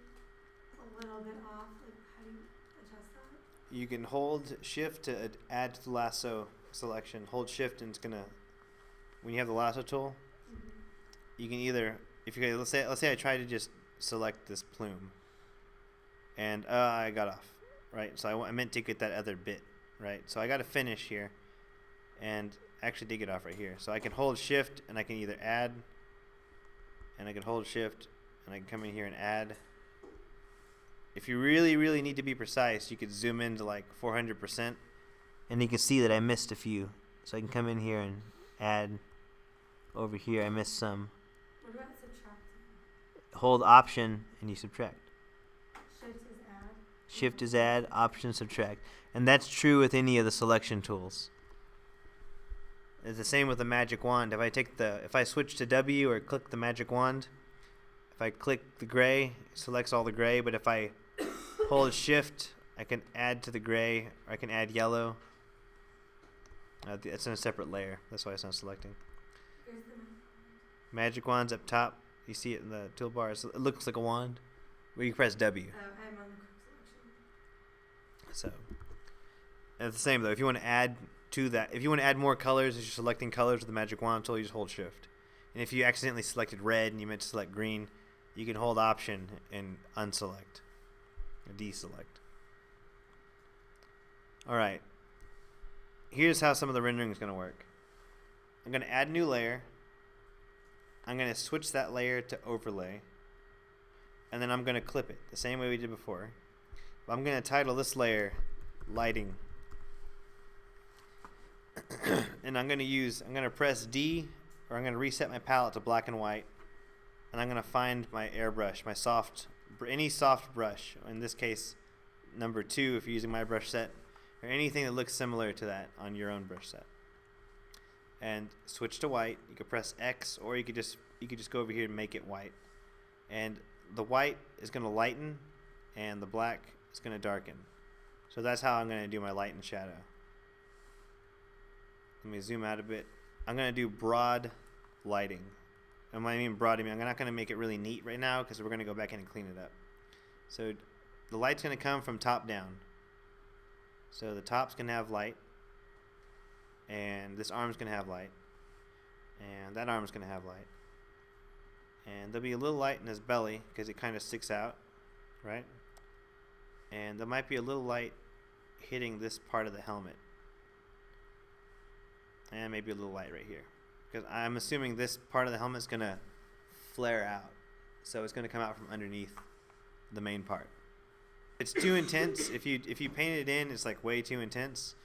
a little bit off, like how do you adjust that? You can hold shift to add to the lasso selection. Hold shift, and it's gonna. When you have the lasso tool, you can either, if you let's say I try to just select this plume, and I got off, right? So I meant to get that other bit, right? So I got to finish here, and actually did get off right here. So I can hold shift, and I can either add, and I can hold shift, and I can come in here and add. If you really, really need to be precise, you could zoom in to like 400%, and you can see that I missed a few. So I can come in here and add. Over here, I missed some. What about subtracting? Hold Option, and you subtract. Shift is add. Shift is add, Option subtract, and that's true with any of the selection tools. It's the same with the magic wand. If I switch to W or click the magic wand, if I click the gray, it selects all the gray. But if I hold Shift, I can add to the gray, or I can add yellow. It's in a separate layer. That's why it's not selecting. Here's the Magic wand's up top. You see it in the toolbar. It looks like a wand. Where you press W. I'm on the quick selection. So, and it's the same though. If you want to add to that, if you want to add more colors, as you're selecting colors with the magic wand tool, you just hold Shift. And if you accidentally selected red and you meant to select green, you can hold Option and unselect, or deselect. All right. Here's how some of the rendering is going to work. I'm going to add a new layer. I'm going to switch that layer to overlay. And then I'm going to clip it the same way we did before. But I'm going to title this layer lighting. And I'm going to press D, or I'm going to reset my palette to black and white. And I'm going to find my airbrush, any soft brush. In this case, number 2 if you're using my brush set, or anything that looks similar to that on your own brush set. And switch to white. You could press X, or you could just go over here and make it white. And the white is going to lighten, and the black is going to darken. So that's how I'm going to do my light and shadow. Let me zoom out a bit. I'm going to do broad lighting. And when I mean broad, I mean I'm not going to make it really neat right now because we're going to go back in and clean it up. So the light's going to come from top down. So the top's going to have light. And this arm's going to have light. And that arm's going to have light. And there'll be a little light in his belly because it kind of sticks out, right? And there might be a little light hitting this part of the helmet. And maybe a little light right here. Because I'm assuming this part of the helmet's going to flare out. So it's going to come out from underneath the main part. It's too intense. If you paint it in, it's like way too intense.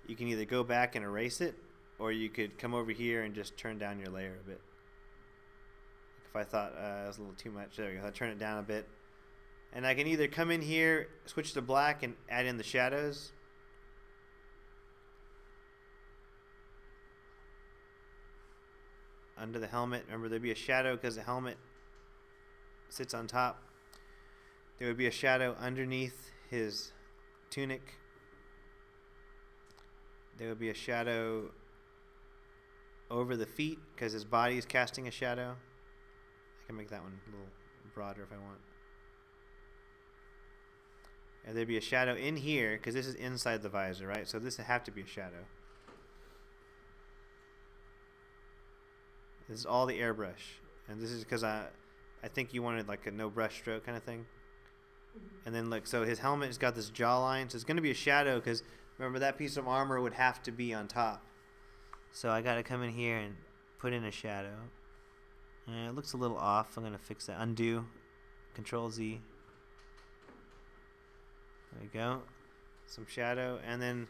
You can either go back and erase it, or you could come over here and just turn down your layer a bit. If I thought it was a little too much, there we go. I turn it down a bit. And I can either come in here, switch to black, and add in the shadows. under the helmet. Remember, there'd be a shadow because the helmet sits on top. There would be a shadow underneath his tunic. There would be a shadow over the feet because his body is casting a shadow. I can make that one a little broader if I want. And there'd be a shadow in here because this is inside the visor, right? So this would have to be a shadow. This is all the airbrush. And this is because I think you wanted like a no brush stroke kind of thing. And then like, so his helmet has got this jawline. So it's going to be a shadow because remember that piece of armor would have to be on top. So I got to come in here and put in a shadow. And it looks a little off. I'm going to fix that. Undo. Control Z. There we go. Some shadow. And then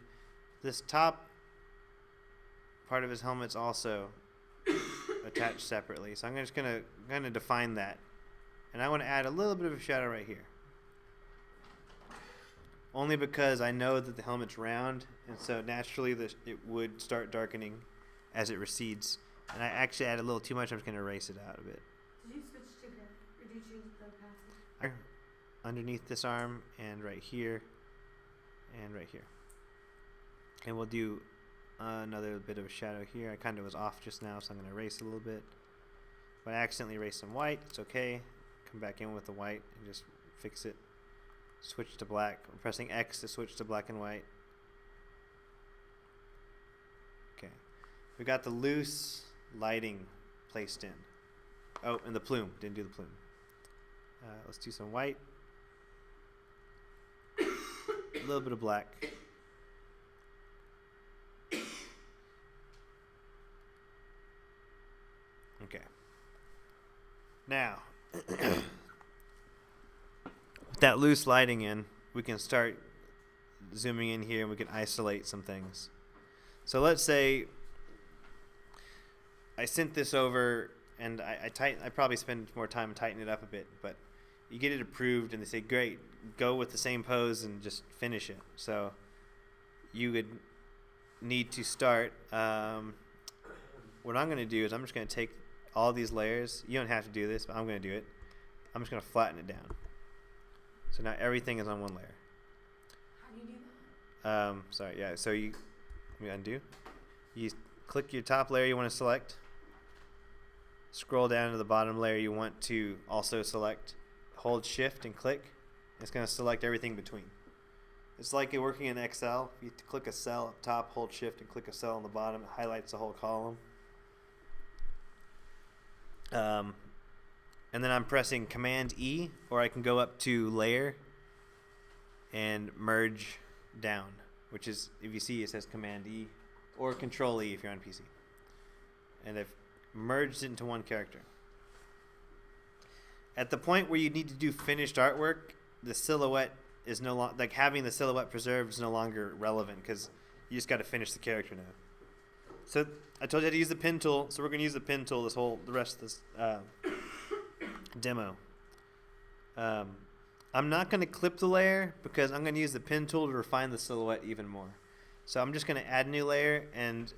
this top part of his helmet's also attached separately. So I'm just going to define that. And I want to add a little bit of a shadow right here. Only because I know that the helmet's round, and so naturally it would start darkening as it recedes. And I actually added a little too much. I'm just going to erase it out a bit. Did you switch to gray, or did you change the passage? Underneath this arm, and right here, and right here. And we'll do another bit of a shadow here. I kind of was off just now, so I'm going to erase a little bit. But I accidentally erased some white. It's okay. Come back in with the white and just fix it. Switch to black. I'm pressing X to switch to black and white. Okay. We got the loose lighting placed in. Oh, and the plume. Didn't do the plume. Let's do some white. A little bit of black. Okay. Now, with that loose lighting in, we can start zooming in here and we can isolate some things. So let's say I sent this over and I probably spend more time tightening it up a bit, but you get it approved and they say, great, go with the same pose and just finish it. So you would need to start, what I'm going to do is I'm just going to take all these layers. You don't have to do this, but I'm going to do it. I'm just going to flatten it down. So now everything is on one layer. How do you do that? Sorry, yeah. So let me undo. You click your top layer you want to select. Scroll down to the bottom layer you want to also select. Hold Shift and click. It's going to select everything between. It's like you're working in Excel. You click a cell up top, hold Shift and click a cell on the bottom. It highlights the whole column. And then I'm pressing Command E, or I can go up to Layer and Merge Down, which is, if you see, it says Command E, or Control E if you're on PC. And I've merged it into one character. At the point where you need to do finished artwork, the silhouette is no longer, like having the silhouette preserved is no longer relevant because you just got to finish the character now. So I told you how to use the pen tool, so we're going to use the pen tool the rest of this demo. I'm not going to clip the layer because I'm going to use the pen tool to refine the silhouette even more. So I'm just going to add a new layer and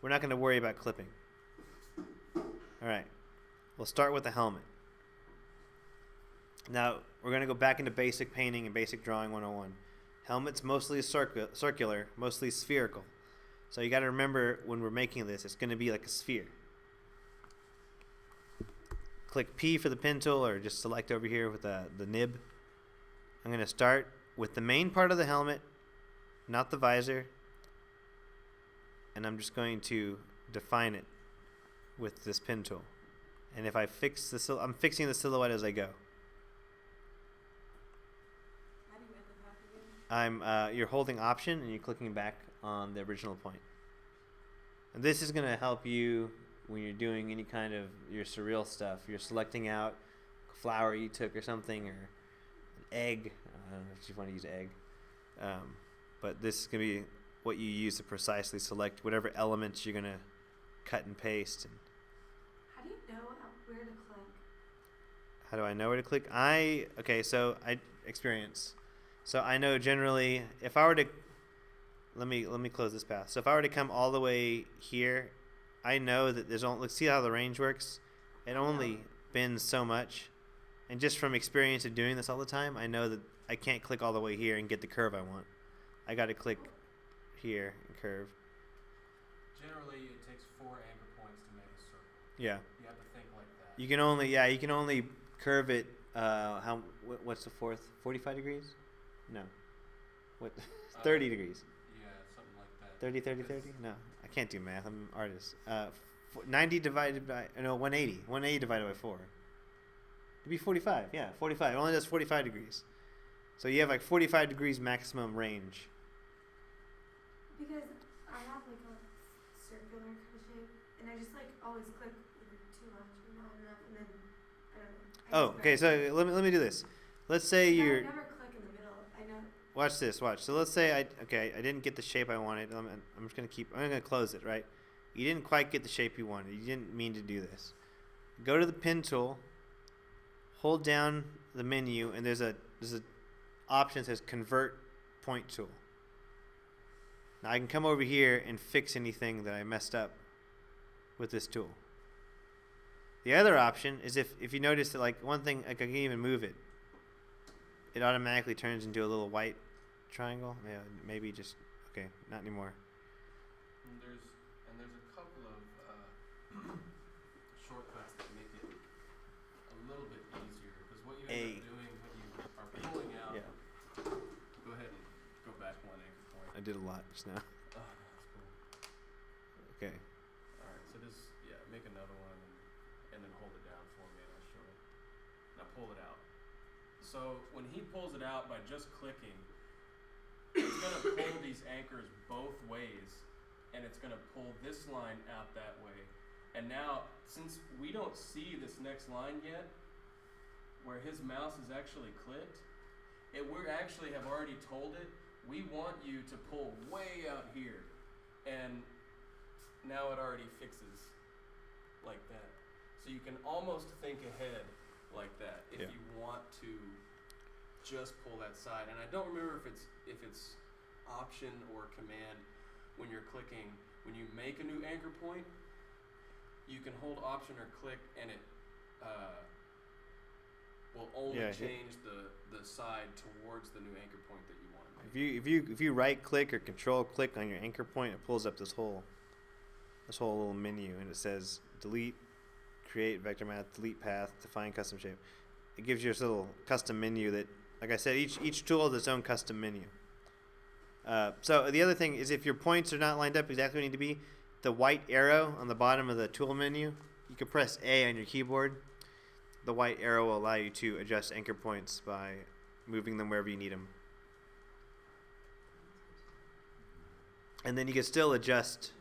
we're not going to worry about clipping. Alright, we'll start with the helmet. Now we're going to go back into basic painting and basic drawing 101. Helmet's mostly circular, mostly spherical. So you got to remember when we're making this, it's going to be like a sphere. Click P for the pen tool, or just select over here with the nib. I'm going to start with the main part of the helmet, not the visor, and I'm just going to define it with this pen tool. And if I fix I'm fixing the silhouette as I go. How do you get the path again? You're holding Option and you're clicking back on the original point. And this is going to help you when you're doing any kind of your surreal stuff. You're selecting out a flower you took or something, or an egg. I don't know if you want to use egg. But this is going to be what you use to precisely select whatever elements you're going to cut and paste. And How do you know where to click? how do I know where to click? So I experience. So I know generally if I were to let me close this path. So if I were to come all the way here, I know that there's only, let's see how the range works. It only bends so much. And just from experience of doing this all the time, I know that I can't click all the way here and get the curve I want. I got to click here and curve. Generally, it takes 4 anchor points to make a circle. Yeah. You have to think like that. You can only curve it, what's the fourth? 45 degrees? No. What? 30 degrees. Yeah, something like that. 30, 30, 30? No. I can't do math. I'm an artist. 90 divided by, no, 180. 180 divided by 4. It'd be 45. Yeah, 45. It only does 45 degrees. So you have like 45 degrees maximum range. Because I have like a circular kind of shape, and I just like always click either too much or not enough, and then I don't know. Oh, okay. So let me do this. Let's say I you're. never click in the middle. I know. Watch this. Watch. So let's say I didn't get the shape I wanted. I'm just gonna I'm gonna close it. Right. You didn't quite get the shape you wanted. You didn't mean to do this. Go to the pen tool. Hold down the menu, and there's a option that says Convert Point Tool. Now I can come over here and fix anything that I messed up with this tool. The other option is if you notice that like one thing, like I can even move it. It automatically turns into a little white triangle. Yeah, maybe just okay, not anymore. And there's a couple of shortcuts that make it a little bit easier, because what you end up doing when you are pulling out. Yeah. Go ahead and go back 1 anchor point. I did a lot just now. Oh, that's cool. Okay. All right, so this, make another one and then hold it down for me and I'll show it. Now pull it out. So when he pulls it out by just clicking, it's gonna pull these anchors both ways, and it's gonna pull this line out that way. And now, since we don't see this next line yet, where his mouse is actually clicked, we actually have already told it, we want you to pull way out here. And now it already fixes like that. So you can almost think ahead like that if you want to just pull that side. And I don't remember if it's option or command when you're clicking. When you make a new anchor point, you can hold option or click, and it will only change the side towards the new anchor point that you want to make. If you right click or control click on your anchor point, it pulls up this whole little menu, and it says delete, create vector math, delete path, define custom shape. It gives you this little custom menu that, like I said, each tool has its own custom menu. So the other thing is, if your points are not lined up exactly where they need to be, the white arrow on the bottom of the tool menu, you can press A on your keyboard. The white arrow will allow you to adjust anchor points by moving them wherever you need them. And then you can still adjust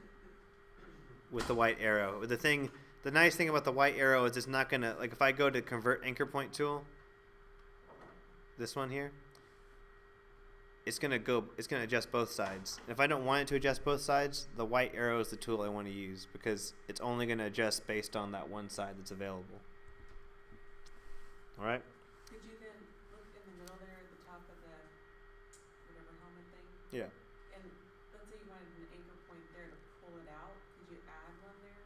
with the white arrow. The nice thing about the white arrow is it's not gonna, like if I go to convert anchor point tool, this one here, it's gonna adjust both sides. And if I don't want it to adjust both sides, the white arrow is the tool I want to use, because it's only gonna adjust based on that one side that's available. All right. Could you then look in the middle there at the top of the whatever helmet thing? Yeah. And let's say you wanted an anchor point there to pull it out. Could you add one there?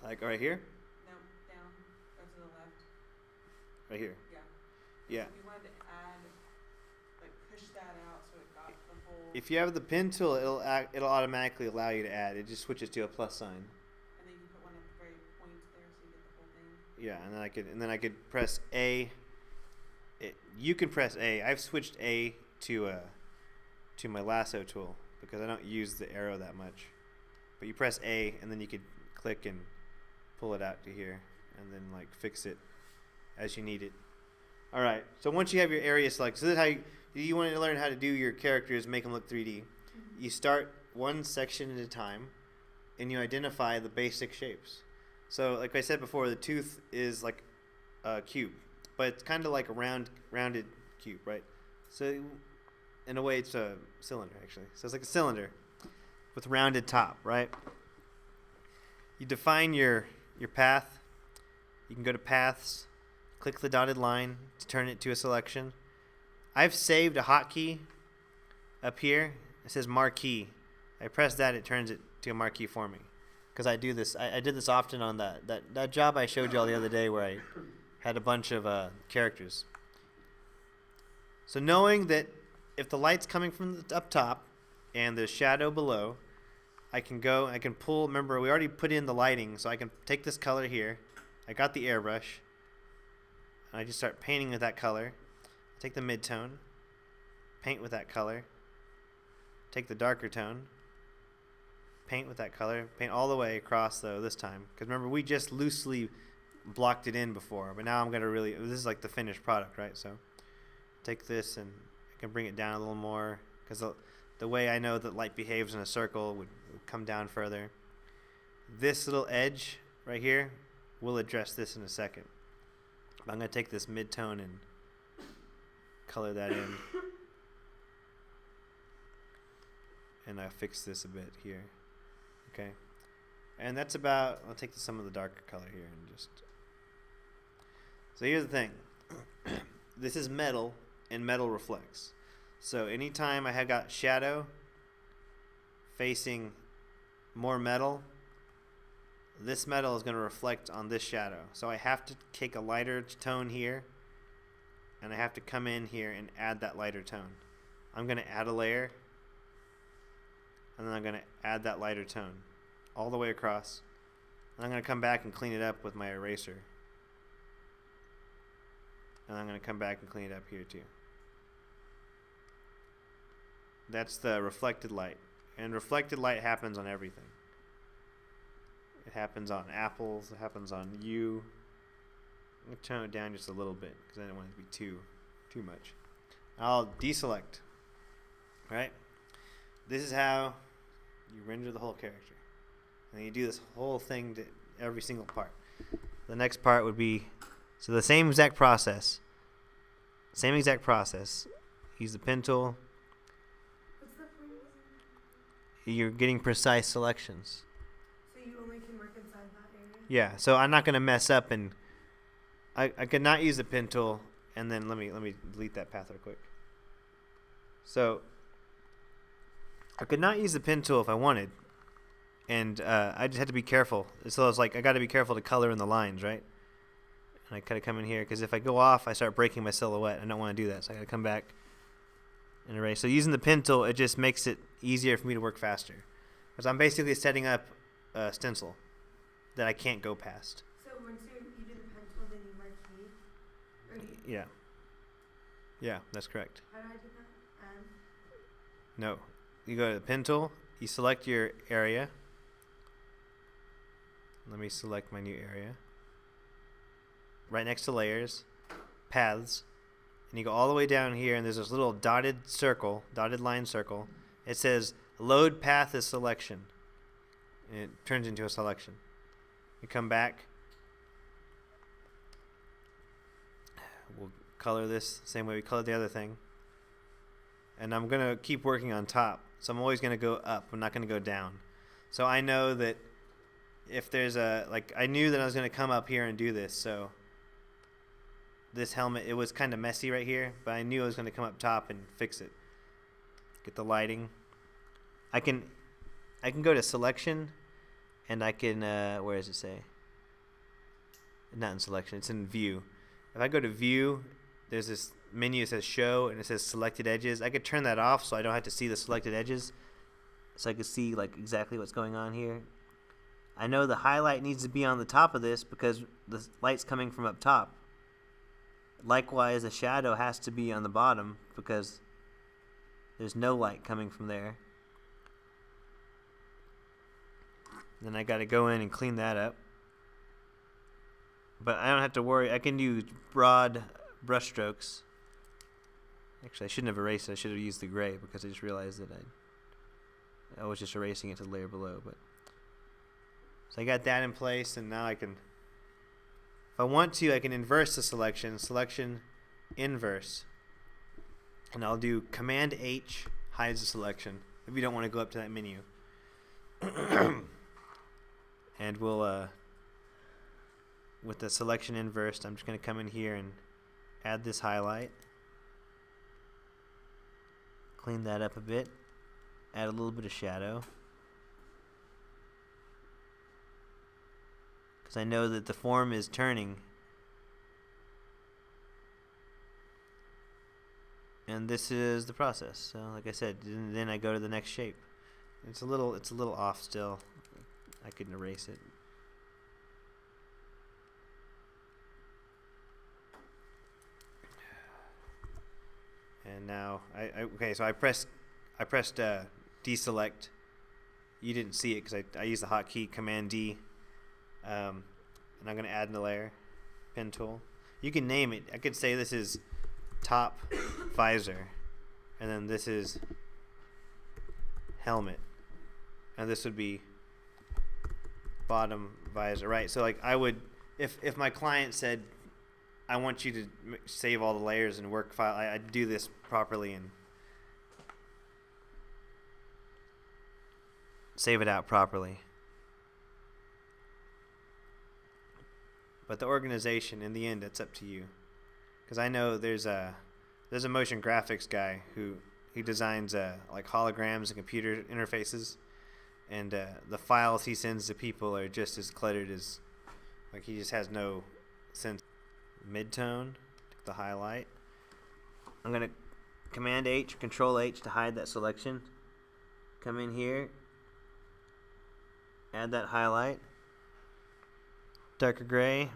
Like right here. No, down or to the left. Right here. Yeah. Yeah. If you wanted to add, like push that out so it got the whole. If you have the pen tool, it'll automatically allow you to add. It just switches to a plus sign. And then you can put one at the very point there so you get the whole thing. Yeah, and then I could press A. You can press A. I've switched A to my lasso tool because I don't use the arrow that much. But you press A, and then you could click and pull it out to here, and then like fix it as you need it. All right. So once you have your area selected, so this is how you want to learn how to do your characters, make them look 3D. You start one section at a time, and you identify the basic shapes. So like I said before, the tooth is like a cube, but it's kind of like a rounded cube, right? So in a way, it's a cylinder, actually. So it's like a cylinder with rounded top, right? You define your path. You can go to paths, click the dotted line to turn it to a selection. I've saved a hotkey up here. It says marquee. I press that, it turns it to a marquee for me. because I do this. I did this often on that job I showed you all the other day where I had a bunch of characters. So knowing that if the light's coming from the up top and there's shadow below, I can pull. Remember, we already put in the lighting, so I can take this color here. I got the airbrush. And I just start painting with that color. Take the mid-tone, paint with that color. Take the darker tone, paint with that color. Paint all the way across, though, this time. Because remember, we just loosely blocked it in before. But now I'm going to really... This is like the finished product, right? So take this and I can bring it down a little more. Because the way I know that light behaves in a circle would come down further. This little edge right here, we'll address this in a second. But I'm going to take this mid-tone and color that in. And I fix this a bit here. Okay. And that's about... I'll take some of the darker color here and just... So here's the thing. This is metal, and metal reflects. So anytime I have got shadow facing more metal, this metal is going to reflect on this shadow. So I have to take a lighter tone here, and I have to come in here and add that lighter tone. I'm going to add a layer, and then I'm going to add that lighter tone all the way across. And I'm going to come back and clean it up with my eraser. And I'm going to come back and clean it up here too. That's the reflected light. And reflected light happens on everything. It happens on apples. It happens on you. I'm going to tone it down just a little bit because I don't want it to be too much. I'll deselect. Right? This is how you render the whole character. And then you do this whole thing to every single part. The next part would be... So the same exact process. Use the pen tool. What's the point? You're getting precise selections. So you only can work inside that area? Yeah, so I'm not going to mess up, and I could not use the pen tool, and then let me delete that path real quick. So I could not use the pen tool if I wanted, and I just had to be careful. So it's like I got to be careful to color in the lines, right? And I kind of come in here because if I go off, I start breaking my silhouette. I don't want to do that, so I got to come back and erase. So using the pen tool, it just makes it easier for me to work faster, because I'm basically setting up a stencil that I can't go past. So once you do the pen tool, then you marquee? Or you, Yeah. Yeah, that's correct. how do I do that? No. You go to the pen tool, you select your area. Let me select my new area. Right next to layers, paths, and you go all the way down here, and there's this little dotted line circle. It says load path as selection. And it turns into a selection. You come back. We'll color this the same way we colored the other thing. And I'm going to keep working on top. So I'm always going to go up. I'm not going to go down. So I know that if there's I knew that I was going to come up here and do this. So this helmet, it was kind of messy right here, but I knew I was going to come up top and fix it. Get the lighting. I can go to selection, and I can, where does it say? Not in selection, it's in view. If I go to view, there's this menu that says show, and it says selected edges. I could turn that off so I don't have to see the selected edges, so I can see like exactly what's going on here. I know the highlight needs to be on the top of this because the light's coming from up top. Likewise, the shadow has to be on the bottom because there's no light coming from there. Then I got to go in and clean that up. But I don't have to worry. I can use broad brush strokes. Actually, I shouldn't have erased it. I should have used the gray because I just realized that I was just erasing it to the layer below. But so I got that in place, and now I can... If I want to, I can inverse the selection inverse. And I'll do Command H hides the selection if you don't want to go up to that menu. And we'll, with the selection inversed, I'm just going to come in here and add this highlight. Clean that up a bit. Add a little bit of shadow. because I know that the form is turning. And this is the process. So like I said, then I go to the next shape. It's a little off still. I could erase it. And now okay, so I pressed deselect. You didn't see it because I used the hotkey Command D. And I'm gonna add in the layer, pen tool. You can name it. I could say this is top visor, and then this is helmet, and this would be bottom visor, right? So like I would, if my client said, I want you to save all the layers in work file, I'd do this properly and save it out properly. But the organization, in the end, it's up to you. Because I know there's a motion graphics guy who designs like holograms and computer interfaces, and the files he sends to people are just as cluttered as, like, he just has no sense. Midtone, the highlight. I'm gonna Command H, Control H to hide that selection. Come in here, add that highlight. Darker gray.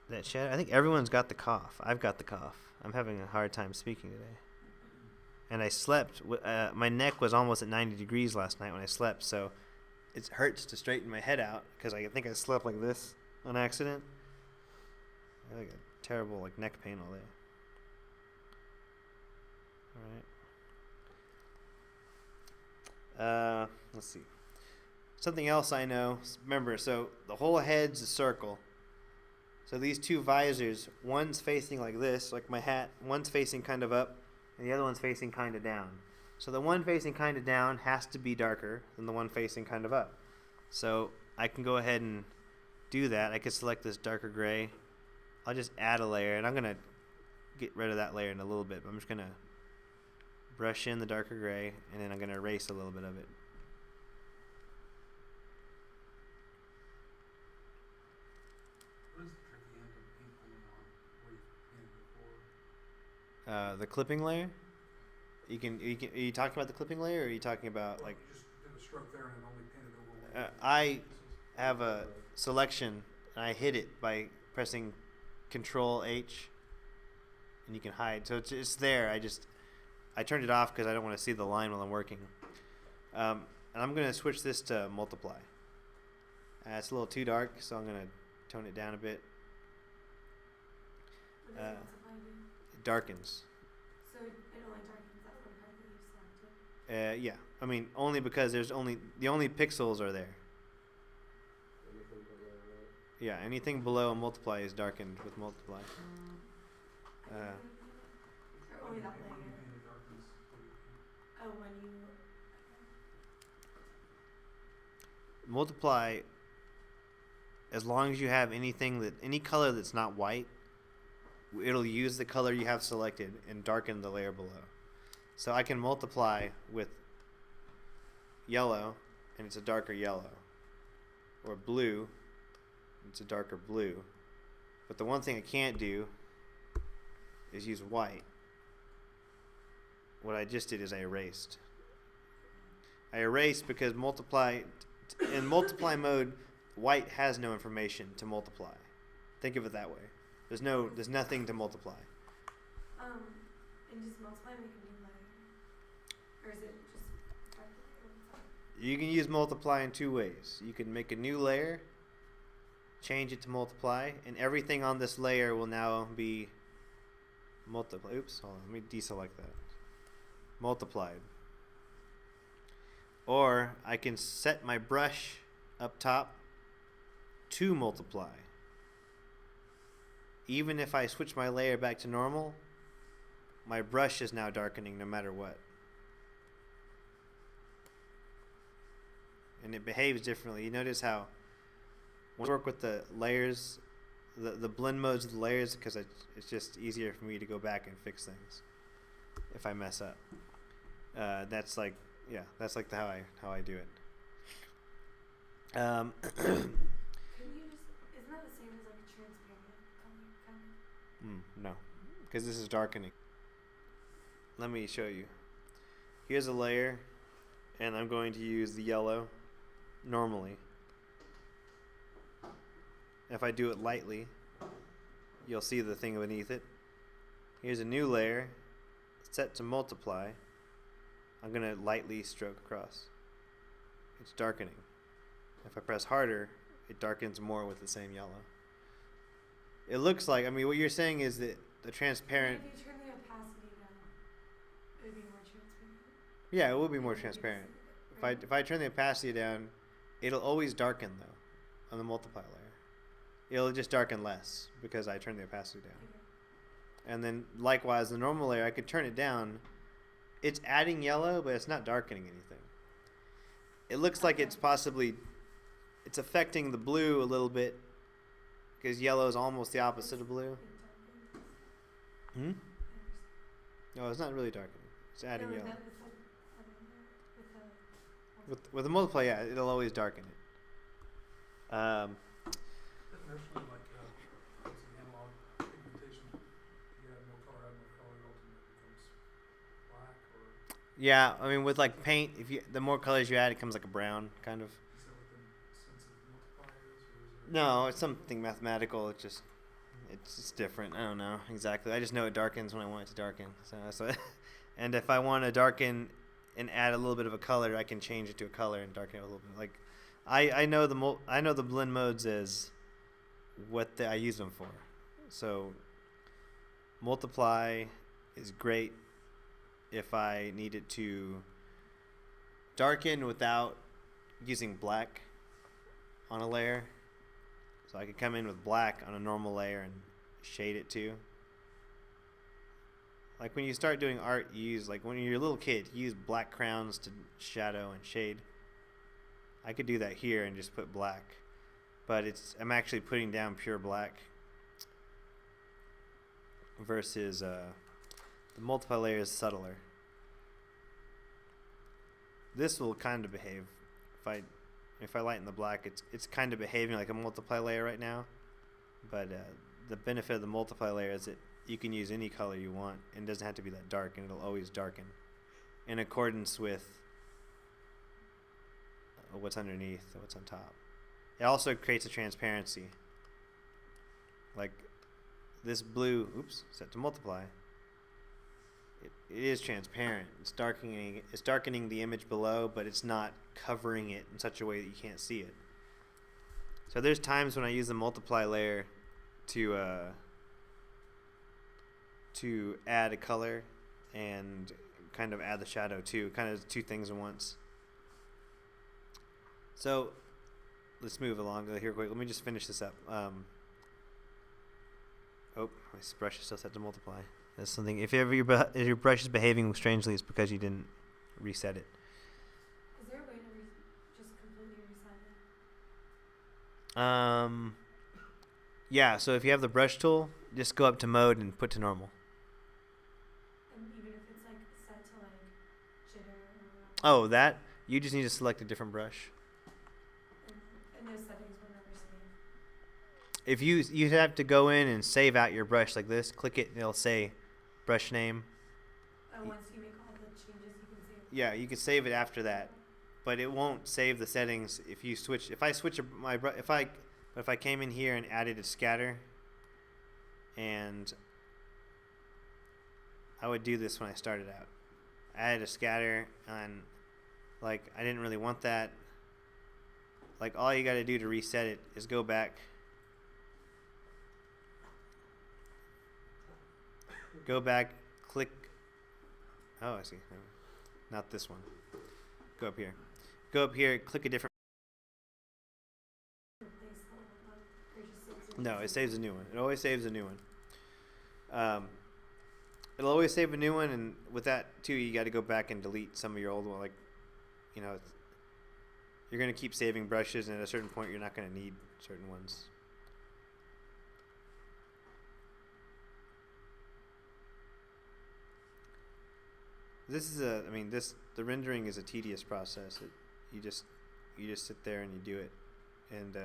That shadow. I think everyone's got the cough. I've got the cough. I'm having a hard time speaking today. And I slept. My neck was almost at 90 degrees last night when I slept, so it hurts to straighten my head out because I think I slept like this on accident. I got terrible like neck pain all day. All right. Let's see. Something else I know. Remember, so the whole head's a circle. So these two visors, one's facing like this, like my hat. One's facing kind of up, and the other one's facing kind of down. So the one facing kind of down has to be darker than the one facing kind of up. So I can go ahead and do that. I could select this darker gray. I'll just add a layer, and I'm going to get rid of that layer in a little bit. But I'm just going to brush in the darker gray, and then I'm going to erase a little bit of it. What is the tricky end of paint pulling on where you painted before? The clipping layer. You can. Are you talking about the clipping layer, or are you talking about like? You just did a stroke there and it only painted over one of the I pieces. have a selection, and I hid it by pressing Control H, and you can hide. So it's there. I turned it off because I don't want to see the line while I'm working. And I'm going to switch this to multiply. It's a little too dark, so I'm going to tone it down a bit. What does multiply do? It darkens. So it only darkens that one part that you selected? Yeah. I mean, only because the only pixels are there. Anything below that? Yeah, anything below a multiply is darkened with multiply. Or only that When you layer? paint it darkens, what do you paint? Oh, when you... Multiply, as long as you have any color that's not white, it'll use the color you have selected and darken the layer below. So I can multiply with yellow, and it's a darker yellow, or blue, it's a darker blue. But the one thing I can't do is use white. What I just did is I erased. I erased because in multiply mode, white has no information to multiply. Think of it that way. There's nothing to multiply. And just multiply and make a new layer? Or is it just dark layer? You can use multiply in two ways. You can make a new layer, change it to multiply, and everything on this layer will now be multiply. Oops, hold on, let me deselect that. Multiplied. Or I can set my brush up top to multiply. Even if I switch my layer back to normal, my brush is now darkening no matter what. And it behaves differently. You notice how when I work with the layers, the blend modes of the layers, because it's just easier for me to go back and fix things if I mess up. That's like how I do it. Um, Couldn't you just, isn't that the same as like a transparent color, kind of? no, because this is darkening. Let me show you. Here's a layer, and I'm going to use the yellow normally. If I do it lightly, you'll see the thing beneath it. Here's a new layer, set to multiply. I'm going to lightly stroke across. It's darkening. If I press harder, it darkens more with the same yellow. It looks like, I mean, what you're saying is that the transparent, If you turn the opacity down, it would be more transparent. yeah, it will be more And you can transparent. see it, If I right? if I turn the opacity down, it'll always darken though on the multiply layer. It'll just darken less because I turn the opacity down. Okay. And then likewise, the normal layer, I could turn it down. It's adding yellow, but it's not darkening anything. It looks like it's possibly, it's affecting the blue a little bit because yellow is almost the opposite of blue. It darkens. Hmm? I understand. No, it's not really darkening. It's adding No, with yellow. the other layer, With the multiply, yeah, it'll always darken it. Initially, like, it's an analog pigmentation. You add more color, it ultimately becomes black, or Yeah, I mean with like paint, if you the more colors you add, it comes like a brown kind of. is that within sense of multipliers, or is there? No, it's something mathematical. It's just different. I don't know exactly. I just know it darkens when I want it to darken. So that's what. And if I want to darken and add a little bit of a color, I can change it to a color and darken it a little bit. Like, I know the blend modes as what I use them for. So multiply is great if I need it to darken without using black on a layer. So I could come in with black on a normal layer and shade it too. Like when you start doing art, you use, like when you're a little kid, you use black crowns to shadow and shade. I could do that here and just put black. But I'm actually putting down pure black versus the multiply layer is subtler. This will kind of behave if I lighten the black, it's kind of behaving like a multiply layer right now. But the benefit of the multiply layer is that you can use any color you want and it doesn't have to be that dark, and it'll always darken in accordance with what's underneath, what's on top. It also creates a transparency. Like this blue, set to multiply. It is transparent. It's darkening the image below, but it's not covering it in such a way that you can't see it. So there's times when I use the multiply layer to add a color and kind of add the shadow too. Kind of two things at once. So let's move along here quick. Let me just finish this up. My brush is still set to multiply. That's something. If ever if your brush is behaving strangely, it's because you didn't reset it. Is there a way to just completely reset it? Yeah. So if you have the brush tool, just go up to mode and put to normal. And even if it's like set to like jitter or whatever. Oh, that you just need to select a different brush. And those settings will never save. If you have to go in and save out your brush like this, click it and it'll say brush name. Once you make all the changes, you can save. Yeah, you can save it after that, but it won't save the settings if you switch. If I switch if I came in here and added a scatter, and I would do this when I started out. I added a scatter and like I didn't really want that. Like all you got to do to reset it is go back. Go back, click. Oh, I see. Not this one. Go up here. Go up here, click a different. Replace the old one, or just saves it. No, it saves a new one. It always saves a new one. It'll always save a new one, and with that too, you got to go back and delete some of your old one. Like, you're gonna keep saving brushes, and at a certain point, you're not gonna need certain ones. This is the rendering is a tedious process. You just sit there and you do it. And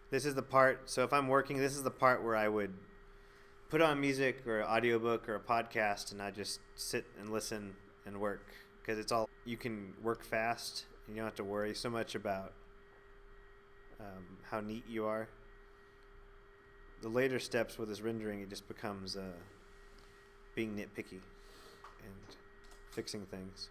this is the part. So if I'm working, this is the part where I would put on music or an audiobook or a podcast, and I just sit and listen and work, because it's all, you can work fast. You don't have to worry so much about how neat you are. The later steps with this rendering, it just becomes being nitpicky and fixing things.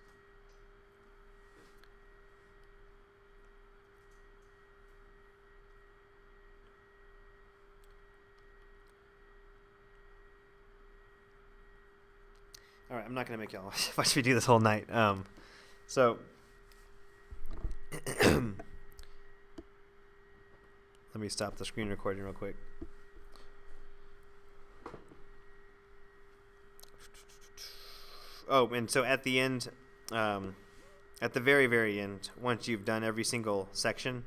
All right, I'm not going to make y'all watch me do this whole night. So let me stop the screen recording real quick. Oh, and so at the end, at the very, very end, once you've done every single section,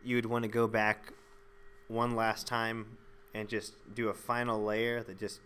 you would want to go back one last time and just do a final layer that just